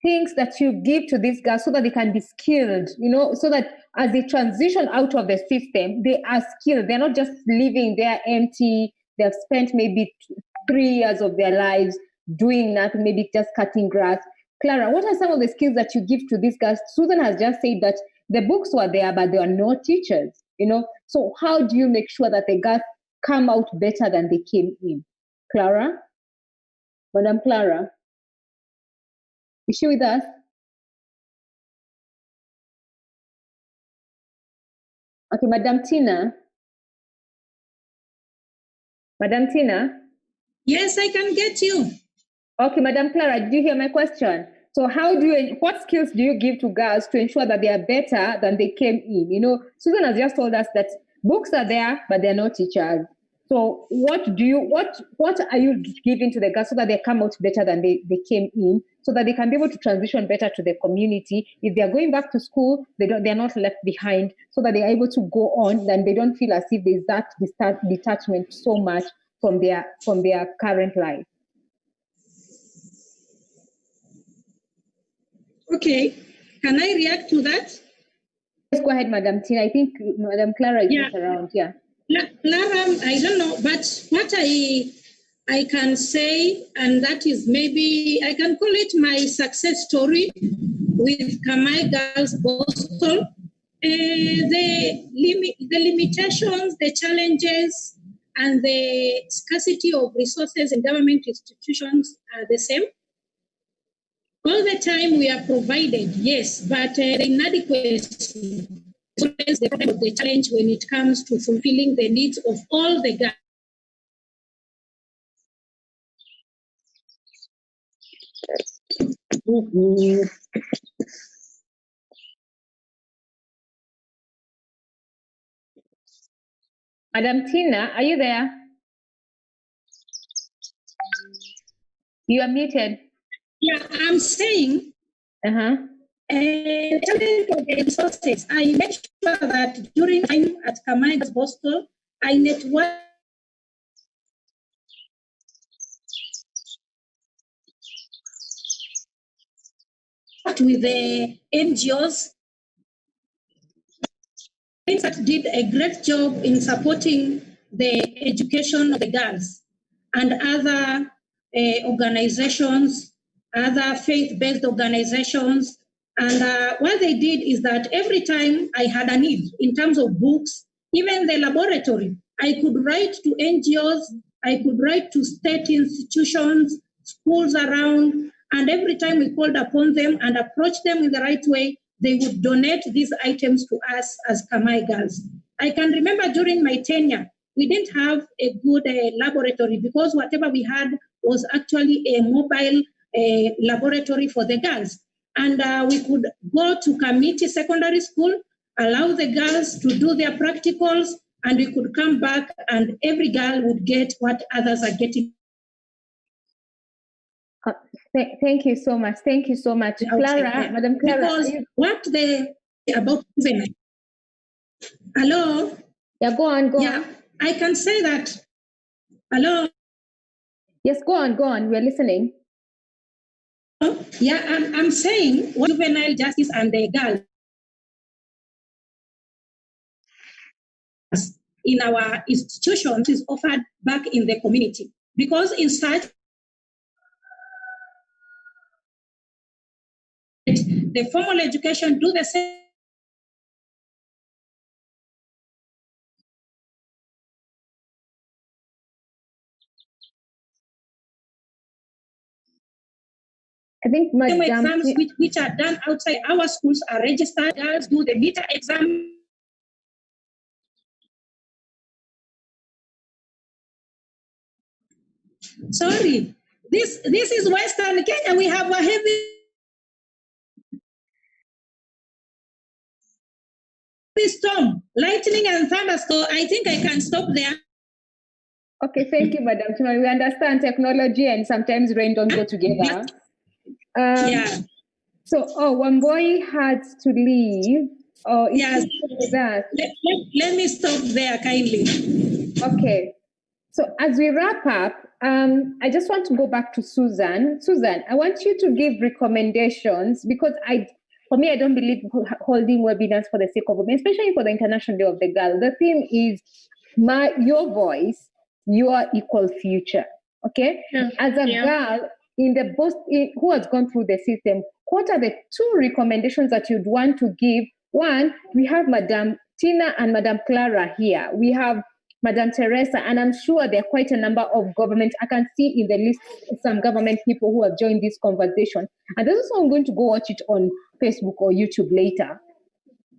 things that you give to these girls so that they can be skilled, you know, so that as they transition out of the system, they are skilled. They're not just living there empty. They've spent maybe 3 years of their lives doing nothing, maybe just cutting grass. Clara, what are some of the skills that you give to these girls? Susan has just said that the books were there, but they are no teachers, you know. So how do you make sure that the girls come out better than they came in? Clara? Madam Clara? Is she with us? Okay, Madam Tina? Madam Tina? Yes, I can get you. Okay, Madam Clara, did you hear my question? So what skills do you give to girls to ensure that they are better than they came in? You know, Susan has just told us that books are there, but they're not teachers. So what are you giving to the girls so that they come out better than they came in, so that they can be able to transition better to the community? If they are going back to school, they're not left behind, so that they are able to go on and they don't feel as if there's that detachment so much from their current life. Okay, can I react to that? Yes, go ahead, Madam Tina. I think Madam Clara is not around. Yeah. Clara, I don't know, but what I can say, and that is maybe I can call it my success story with Kamai Girls Boston. The limitations, the challenges, and the scarcity of resources in government institutions are the same. All the time we are provided, yes, but the inadequacy is the problem of the challenge when it comes to fulfilling the needs of all the girls. Madam Tina, are you there? You are muted. Yeah, I'm saying, challenge of the resources. I made sure that during time at Kamai's Boston, I networked with the NGOs that did a great job in supporting the education of the girls and other organizations, other faith-based organizations. And what they did is that every time I had a need in terms of books, even the laboratory, I could write to NGOs, I could write to state institutions, schools around, and every time we called upon them and approached them in the right way, they would donate these items to us as Kamai girls. I can remember during my tenure, we didn't have a good laboratory because whatever we had was actually a mobile laboratory for the girls. And we could go to Kamiti Secondary School, allow the girls to do their practicals, and we could come back and every girl would get what others are getting. Thank you so much. Thank you so much. Clara, Madam Clara. Because what they about Juvenile. Hello? Yeah, go on. Yeah, I can say that. Hello? Yes, go on. We're listening. Yeah, I'm saying what juvenile justice and the girls in our institutions is offered back in the community. Because in such the formal education do the same. I think exams which are done outside our schools are registered. Girls do the meter exam. Sorry, this is Western Kenya. We have a heavy storm, lightning and thunder. So I think I can stop there. Okay, thank you, Madam Chima. We understand technology and sometimes rain don't go together. Yeah. So, Wamboi had to leave. Yes. Let me stop there kindly. Okay. So as we wrap up, I just want to go back to Susan. Susan, I want you to give recommendations because for me, I don't believe holding webinars for the sake of women, especially for the International Day of the Girl. The theme is your voice, your equal future. Okay? Yeah. As a girl who has gone through the system, what are the 2 recommendations that you'd want to give? One, we have Madam Tina and Madam Clara here. We have Madam Teresa, and I'm sure there are quite a number of government. I can see in the list some government people who have joined this conversation. And this is why I'm going to go watch it on Facebook or YouTube later.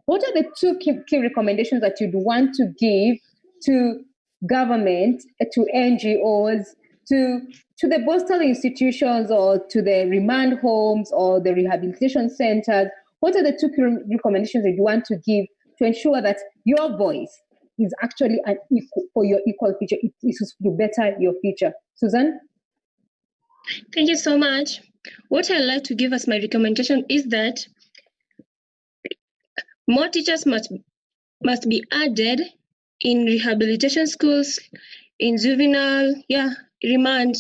What are the 2 key recommendations that you'd want to give to government, to NGOs, to the Boston institutions or to the remand homes or the rehabilitation centers? What are the 2 recommendations that you want to give to ensure that your voice is actually an equal for your equal future? It is to better your future. Susan? Thank you so much. What I'd like to give as my recommendation is that more teachers must be added in rehabilitation schools, in juvenile, remand,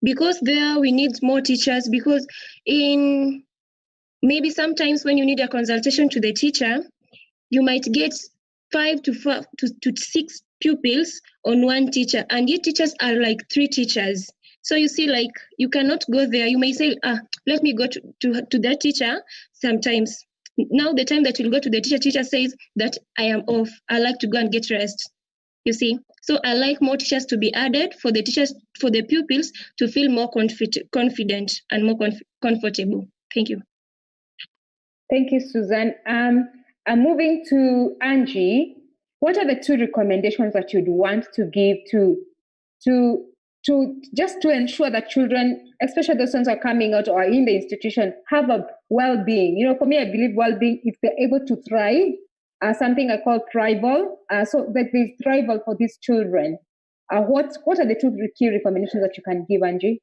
because there we need more teachers, because in maybe sometimes when you need a consultation to the teacher, you might get 5 to 6 pupils on one teacher, and your teachers are like 3 teachers. So you see, like, you cannot go there. You may say, let me go to that teacher sometimes. Now the time that you'll go to the teacher says that I am off. I like to go and get rest. You see? So I like more teachers to be added for the teachers, for the pupils to feel more confident and more comfortable. Thank you. Thank you, Susan. I'm moving to Angie. What are the 2 recommendations that you'd want to give to just to ensure that children, especially those ones who are coming out or in the institution, have a well-being? You know, for me, I believe well-being, if they're able to thrive, something I call thrival, so that there's thrival for these children. What are the 2 key recommendations that you can give, Angie?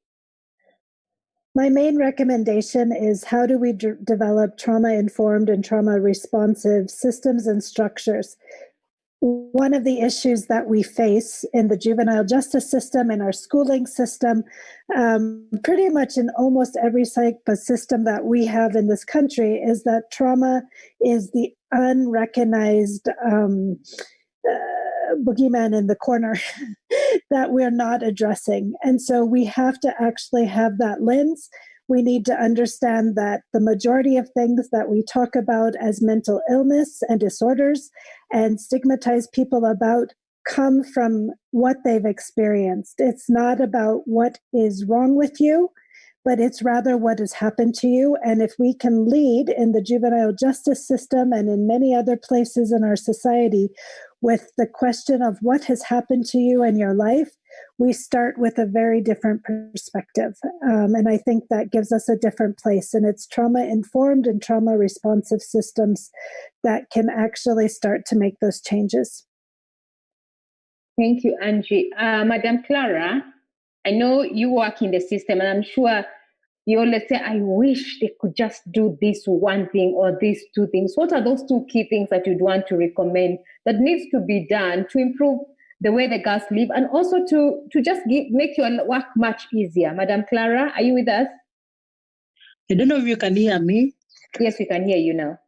My main recommendation is how do we develop trauma-informed and trauma-responsive systems and structures? One of the issues that we face in the juvenile justice system, in our schooling system, pretty much in almost every system that we have in this country, is that trauma is the unrecognized boogeyman in the corner that we're not addressing. And so we have to actually have that lens. We need to understand that the majority of things that we talk about as mental illness and disorders and stigmatize people about come from what they've experienced. It's not about what is wrong with you, but it's rather what has happened to you. And if we can lead in the juvenile justice system and in many other places in our society with the question of what has happened to you in your life, we start with a very different perspective. And I think that gives us a different place. And it's trauma-informed and trauma-responsive systems that can actually start to make those changes. Thank you, Angie. Madam Clara, I know you work in the system, and I'm sure you always say, I wish they could just do this one thing or these 2 things. What are those 2 key things that you'd want to recommend that needs to be done to improve the way the girls live and also to just make your work much easier? Madam Clara, are you with us? I don't know if you can hear me. Yes, we can hear you now.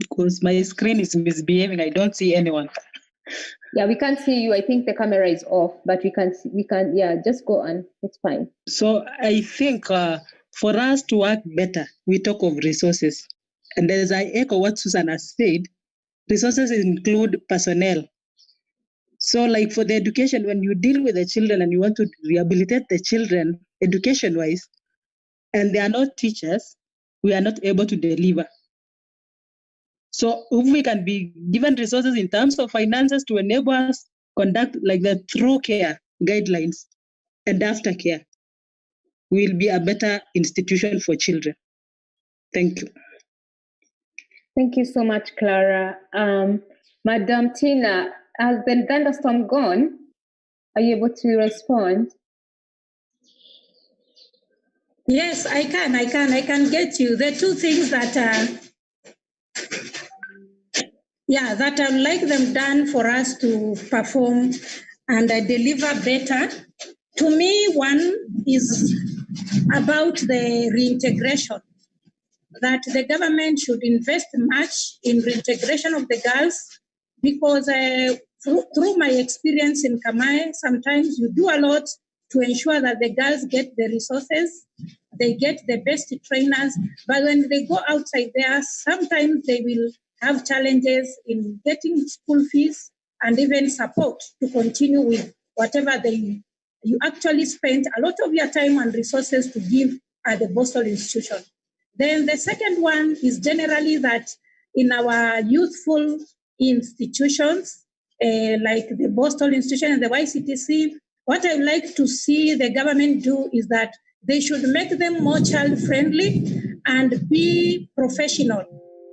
Because my screen is misbehaving. I don't see anyone. Yeah, we can't see you. I think the camera is off, but we can, yeah, just go on. It's fine. So I think for us to work better, we talk of resources. And as I echo what Susan has said, resources include personnel. So like for the education, when you deal with the children and you want to rehabilitate the children education-wise, and they are not teachers, we are not able to deliver. So if we can be given resources in terms of finances to enable us conduct like the through care guidelines and aftercare, we'll be a better institution for children. Thank you. Thank you so much, Clara. Madam Tina, has the thunderstorm gone? Are you able to respond? Yes, I can get you. The 2 things that that I would like them done for us to perform and deliver better. To me, one is about the reintegration, that the government should invest much in reintegration of the girls, because through my experience in Kamai, sometimes you do a lot to ensure that the girls get the resources, they get the best trainers, but when they go outside there, sometimes they will have challenges in getting school fees and even support to continue with whatever you actually spent a lot of your time and resources to give at the Boston institution. Then the second one is generally that in our youthful institutions, like the Boston institution and the YCTC, what I would like to see the government do is that they should make them more child-friendly and be professional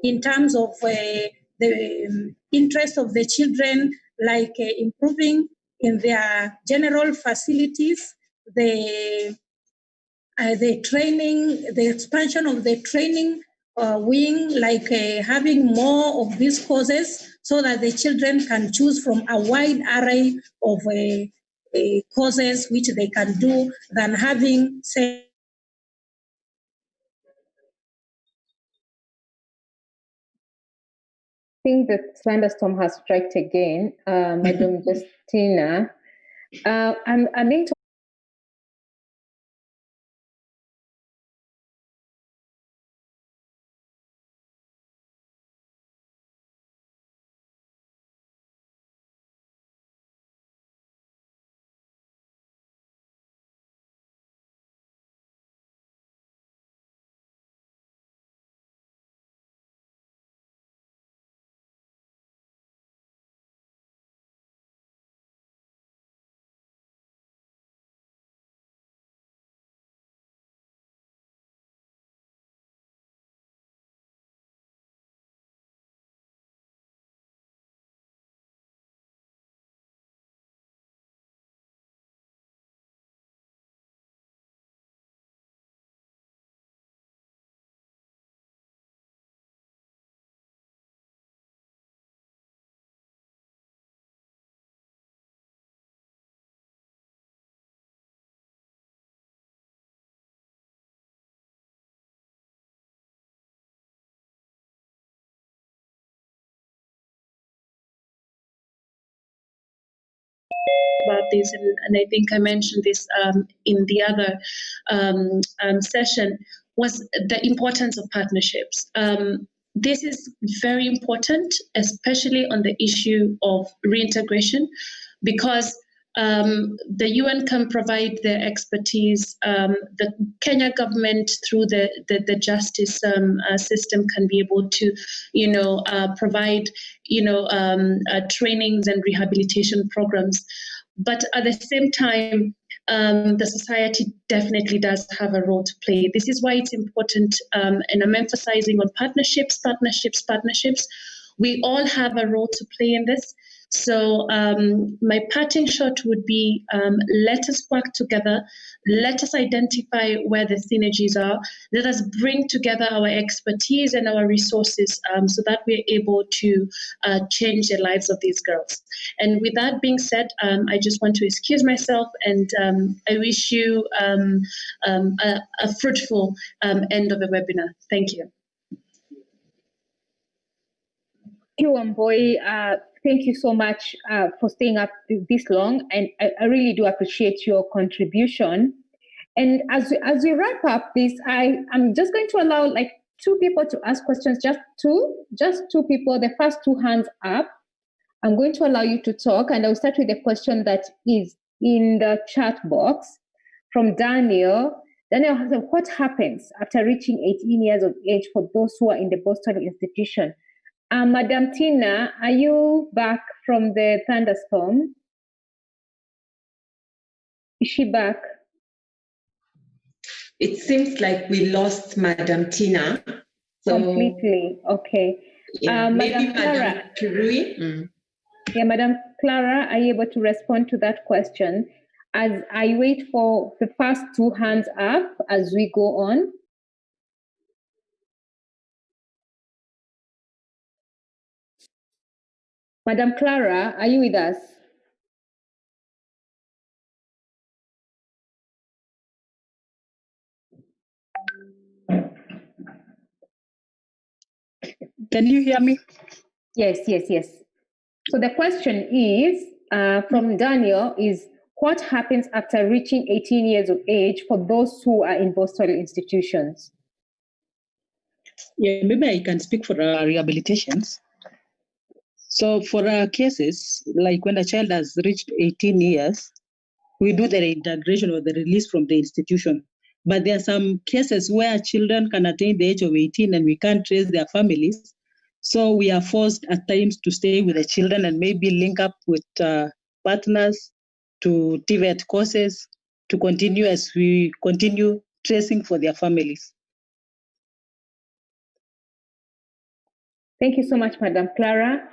in terms of the interest of the children, like improving in their general facilities, the training, the expansion of the training wing, like having more of these courses so that the children can choose from a wide array of courses which they can do than having, say, I think the thunderstorm has struck again, Madam Justina. I'm going to about this, and I think I mentioned this in the other session, was the importance of partnerships. This is very important, especially on the issue of reintegration, because the UN can provide their expertise. The Kenya government, through the justice system, can be able to, provide, trainings and rehabilitation programs. But at the same time, the society definitely does have a role to play. This is why it's important, and I'm emphasizing on partnerships. We all have a role to play in this. So my parting shot would be, let us work together. Let us identify where the synergies are. Let us bring together our expertise and our resources so that we're able to change the lives of these girls. And with that being said, I just want to excuse myself, and I wish you a fruitful end of the webinar. Thank you. Thank you, Wambui. Thank you so much for staying up this long, and I really do appreciate your contribution. And as we wrap up this, I'm just going to allow like 2 people to ask questions, just two people. The first 2 hands up. I'm going to allow you to talk, and I'll start with the question that is in the chat box from Daniel. Daniel has said, what happens after reaching 18 years of age for those who are in the Boston institution? Madam Tina, are you back from the thunderstorm? Is she back? It seems like we lost Madam Tina. So, completely. Okay. Yeah, Madam Clara. Yeah, Madam Clara, are you able to respond to that question? As I wait for the first 2 hands up as we go on. Madam Clara, are you with us? Can you hear me? Yes. So the question is from Daniel is, what happens after reaching 18 years of age for those who are in Boston institutions? Yeah, maybe I can speak for rehabilitations. So for our cases, like when a child has reached 18 years, we do the reintegration or the release from the institution. But there are some cases where children can attain the age of 18 and we can't trace their families. So we are forced at times to stay with the children and maybe link up with partners to TVET courses to continue as we continue tracing for their families. Thank you so much, Madam Clara.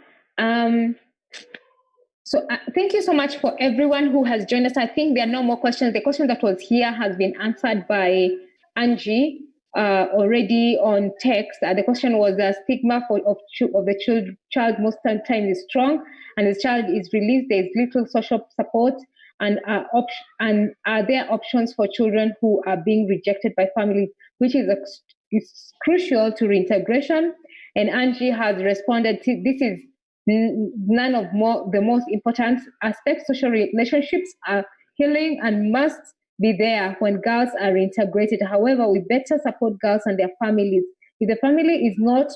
So thank you so much for everyone who has joined us. I think there are no more questions. The question that was here has been answered by Angie already on text. The question was the stigma of the child most of the time is strong, and the child is released. There is little social support, and are there options for children who are being rejected by families, which is crucial to reintegration. And Angie has responded, this is none of the most important aspects. Social relationships are healing and must be there when girls are reintegrated. However, we better support girls and their families. If the family is not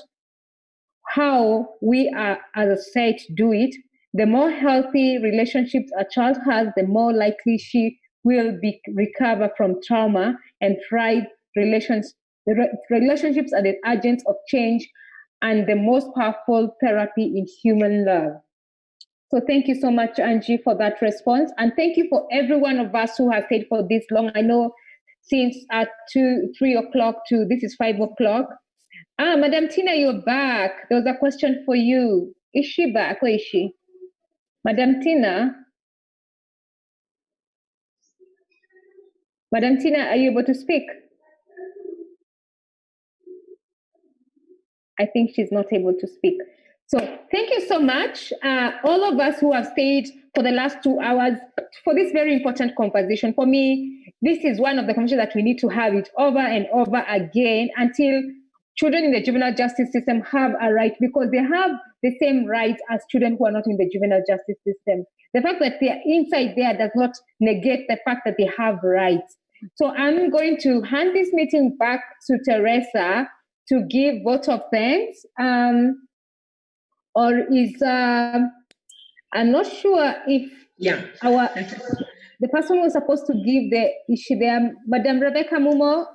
how we are as a society do it, the more healthy relationships a child has, the more likely she will recover from trauma and thrive. Relationships are the agents of change and the most powerful therapy in human love. So thank you so much, Angie, for that response. And thank you for every one of us who have stayed for this long. I know since at 3 o'clock to this is 5 o'clock. Madam Tina, you're back. There was a question for you. Is she back? Where is she? Madam Tina? Madam Tina, are you able to speak? I think she's not able to speak. So thank you so much, all of us who have stayed for the last 2 hours for this very important conversation. For me, this is one of the conversations that we need to have it over and over again until children in the juvenile justice system have a right because they have the same rights as children who are not in the juvenile justice system. The fact that they are inside there does not negate the fact that they have rights. So I'm going to hand this meeting back to Teresa to give vote of thanks. Or is, I'm not sure if the person who was supposed to give is she there? Madam Rebecca Mumo?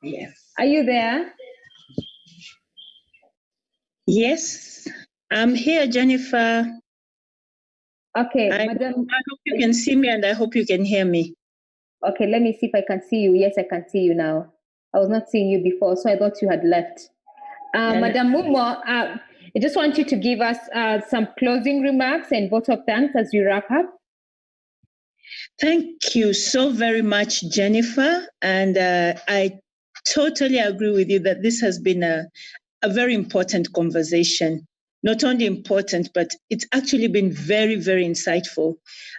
Yes. Are you there? Yes, I'm here, Jennifer. Okay, Madam. I hope you can see me and I hope you can hear me. Okay, let me see if I can see you. Yes, I can see you now. I was not seeing you before, so I thought you had left. Madam Mumo, I just want you to give us some closing remarks and vote of thanks as we wrap up. Thank you so very much, Jennifer. And I totally agree with you that this has been a very important conversation. Not only important, but it's actually been very, very insightful.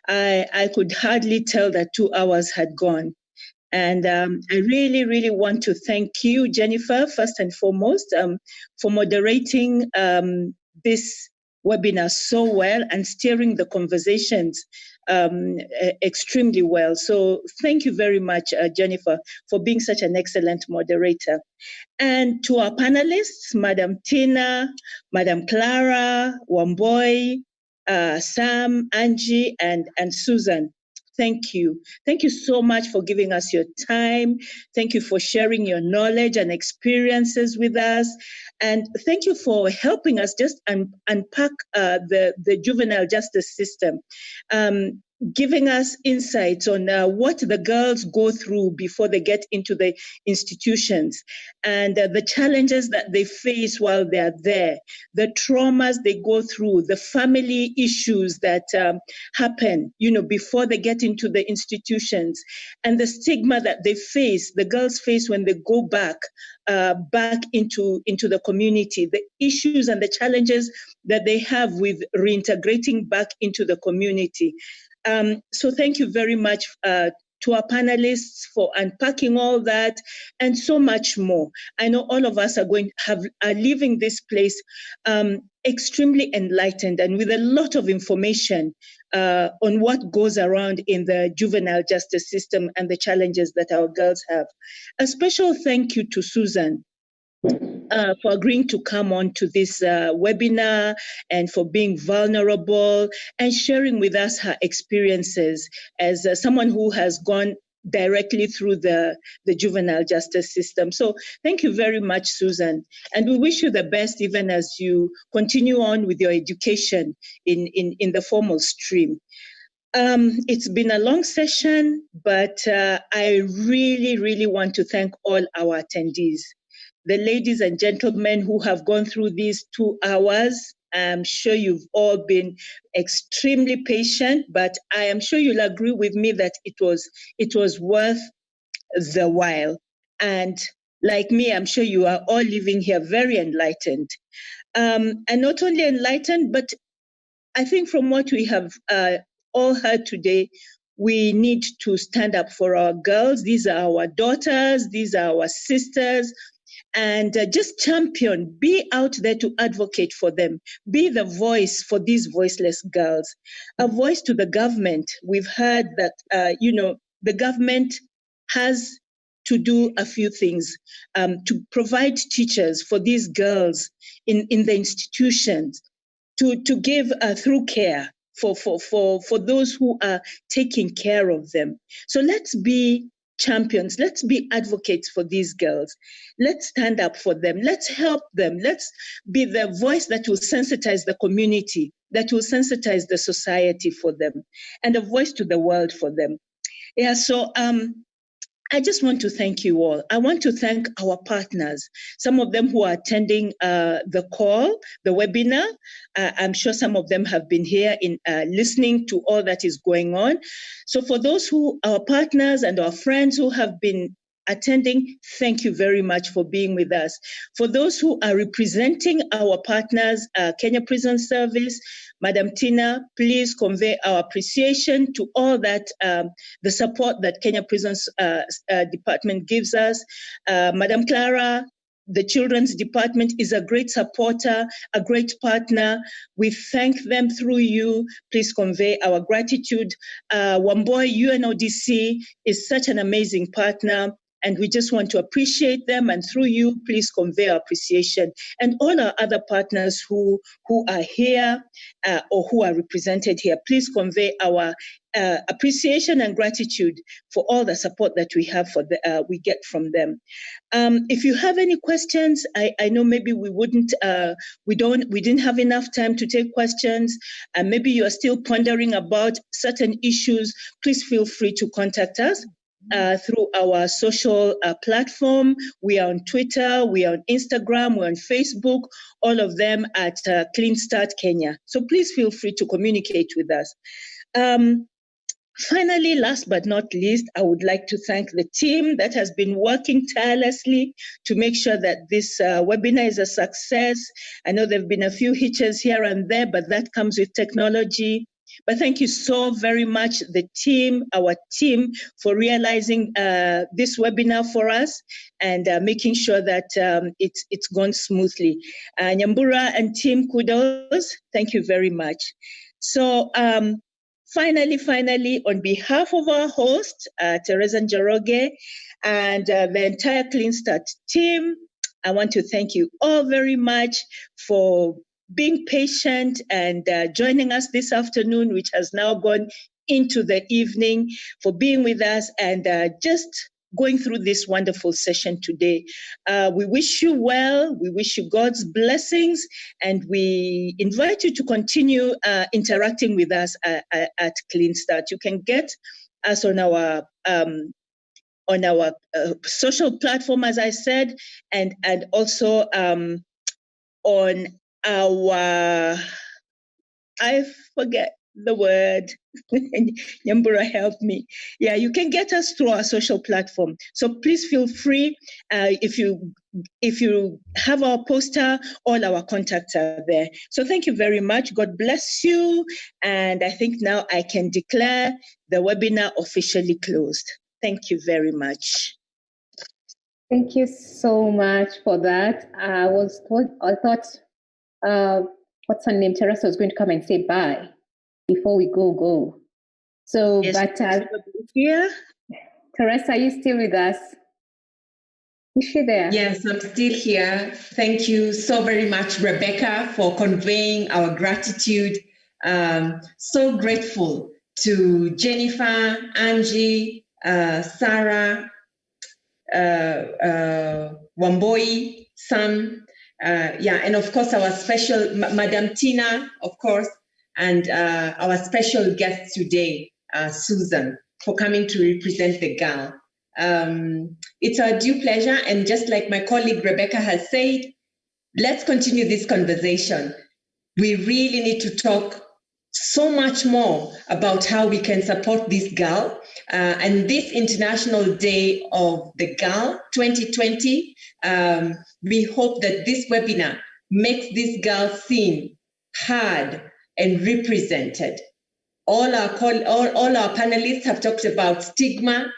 I could hardly tell that 2 hours had gone. And I really, really want to thank you, Jennifer, first and foremost, for moderating this webinar so well and steering the conversations extremely well. So thank you very much, Jennifer, for being such an excellent moderator. And to our panelists, Madam Tina, Madam Clara, Wamboi, Sam, Angie, and Susan. Thank you. Thank you so much for giving us your time. Thank you for sharing your knowledge and experiences with us. And thank you for helping us just unpack the juvenile justice system, giving us insights on what the girls go through before they get into the institutions and the challenges that they face while they're there, the traumas they go through, the family issues that happen, before they get into the institutions, and the stigma that they face, the girls face when they go back into the community, the issues and the challenges that they have with reintegrating back into the community. So thank you very much to our panelists for unpacking all that and so much more. I know all of us are leaving this place extremely enlightened and with a lot of information on what goes around in the juvenile justice system and the challenges that our girls have. A special thank you to Susan for agreeing to come on to this webinar and for being vulnerable and sharing with us her experiences as someone who has gone directly through the juvenile justice system. So thank you very much, Susan. And we wish you the best even as you continue on with your education in the formal stream. It's been a long session, but I really, really want to thank all our attendees. The ladies and gentlemen who have gone through these 2 hours, I'm sure you've all been extremely patient, but I am sure you'll agree with me that it was worth the while. And like me, I'm sure you are all living here very enlightened. And not only enlightened, but I think from what we have all heard today, we need to stand up for our girls. These are our daughters, these are our sisters. And just champion, be out there to advocate for them. Be the voice for these voiceless girls. A voice to the government. We've heard that, the government has to do a few things to provide teachers for these girls in the institutions, to give through care for those who are taking care of them. So let's be champions. Let's be advocates for these girls. Let's stand up for them. Let's help them. Let's be the voice that will sensitize the community, that will sensitize the society for them, and a voice to the world for them. Yeah, so I just want to thank you all. I want to thank our partners, some of them who are attending the call, the webinar. I'm sure some of them have been here in listening to all that is going on. So for those who are partners and our friends who have been attending, thank you very much for being with us. For those who are representing our partners, Kenya Prison Service, Madam Tina, please convey our appreciation to all that, the support that Kenya Prisons Department gives us. Madam Clara, the children's department is a great supporter, a great partner. We thank them through you. Please convey our gratitude. Wamboy UNODC is such an amazing partner, and we just want to appreciate them. And through you, please convey our appreciation. And all our other partners who are here or who are represented here, please convey our appreciation and gratitude for all the support that we have we get from them. If you have any questions, I know maybe we didn't have enough time to take questions, and maybe you are still pondering about certain issues. Please feel free to contact us through our social platform. We are on Twitter, we are on Instagram, we're on Facebook, all of them at Clean Start Kenya. So please feel free to communicate with us. Finally, last but not least, I would like to thank the team that has been working tirelessly to make sure that this webinar is a success. I know there have been a few hitches here and there, but that comes with technology. But thank you so very much, our team, for realizing this webinar for us and making sure that it's gone smoothly. Nyambura and team, kudos. Thank you very much. So finally, on behalf of our host, Teresa Njoroge, and the entire Clean Start team, I want to thank you all very much for being patient and joining us this afternoon, which has now gone into the evening, for being with us and just going through this wonderful session today. We wish you well, we wish you God's blessings, and we invite you to continue interacting with us at Clean Start. You can get us on our social platform, as I said, and also on our, I forget the word, Nyambura help me. Yeah, you can get us through our social platform. So please feel free. If you have our poster, all our contacts are there. So thank you very much. God bless you. And I think now I can declare the webinar officially closed. Thank you very much. Thank you so much for that. I thought what's her name? Teresa was going to come and say bye before we go. So, yes, but yeah. Teresa, are you still with us? Is she there? Yes, I'm still here. Thank you so very much, Rebecca, for conveying our gratitude. So grateful to Jennifer, Angie, Sarah, Wamboi, Sam, and of course our special Madam Tina, of course, and our special guest today, Susan, for coming to represent the girl. It's our due pleasure, and just like my colleague Rebecca has said, let's continue this conversation. We really need to talk so much more about how we can support this girl. And this International Day of the Girl 2020, we hope that this webinar makes this girl seen, heard, and represented. All our panelists have talked about stigma,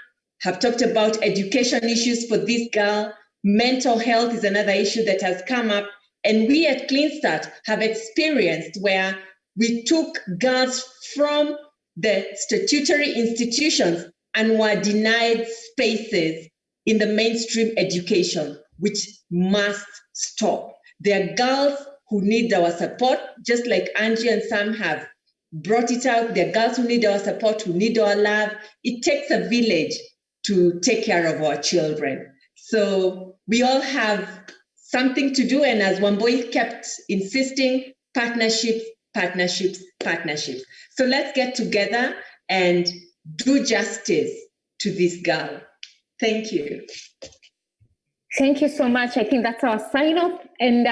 have talked about education issues for this girl. Mental health is another issue that has come up. And we at Clean Start have experienced where we took girls from the statutory institutions and were denied spaces in the mainstream education, which must stop. There are girls who need our support, just like Angie and Sam have brought it out. There are girls who need our support, who need our love. It takes a village to take care of our children. So we all have something to do. And as Wamboi kept insisting, partnerships. So let's get together and do justice to this girl. Thank you. Thank you so much. I think that's our sign off. And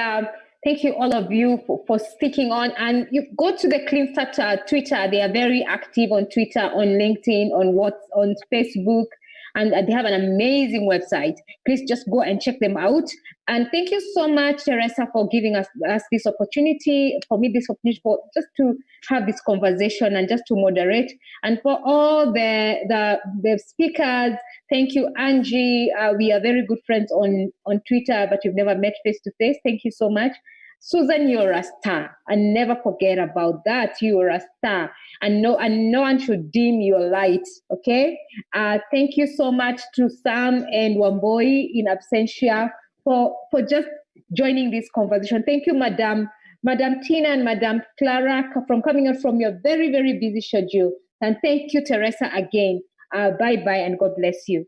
thank you all of you for sticking on. And you go to the Clean Start Twitter. They are very active on Twitter, on LinkedIn, on Facebook. and they have an amazing website. Please just go and check them out. And thank you so much, Teresa, for giving us this opportunity, for me this opportunity for just to have this conversation and just to moderate. And for all the speakers, thank you, Angie. We are very good friends on Twitter, but we've never met face to face. Thank you so much. Susan, you're a star, and never forget about that. You're a star, and no one should dim your light. Okay. Thank you so much to Sam and Wamboi in absentia for just joining this conversation. Thank you, Madam Tina and Madam Clara, from coming out from your very, very busy schedule. And thank you, Teresa, again. Bye-bye, and God bless you.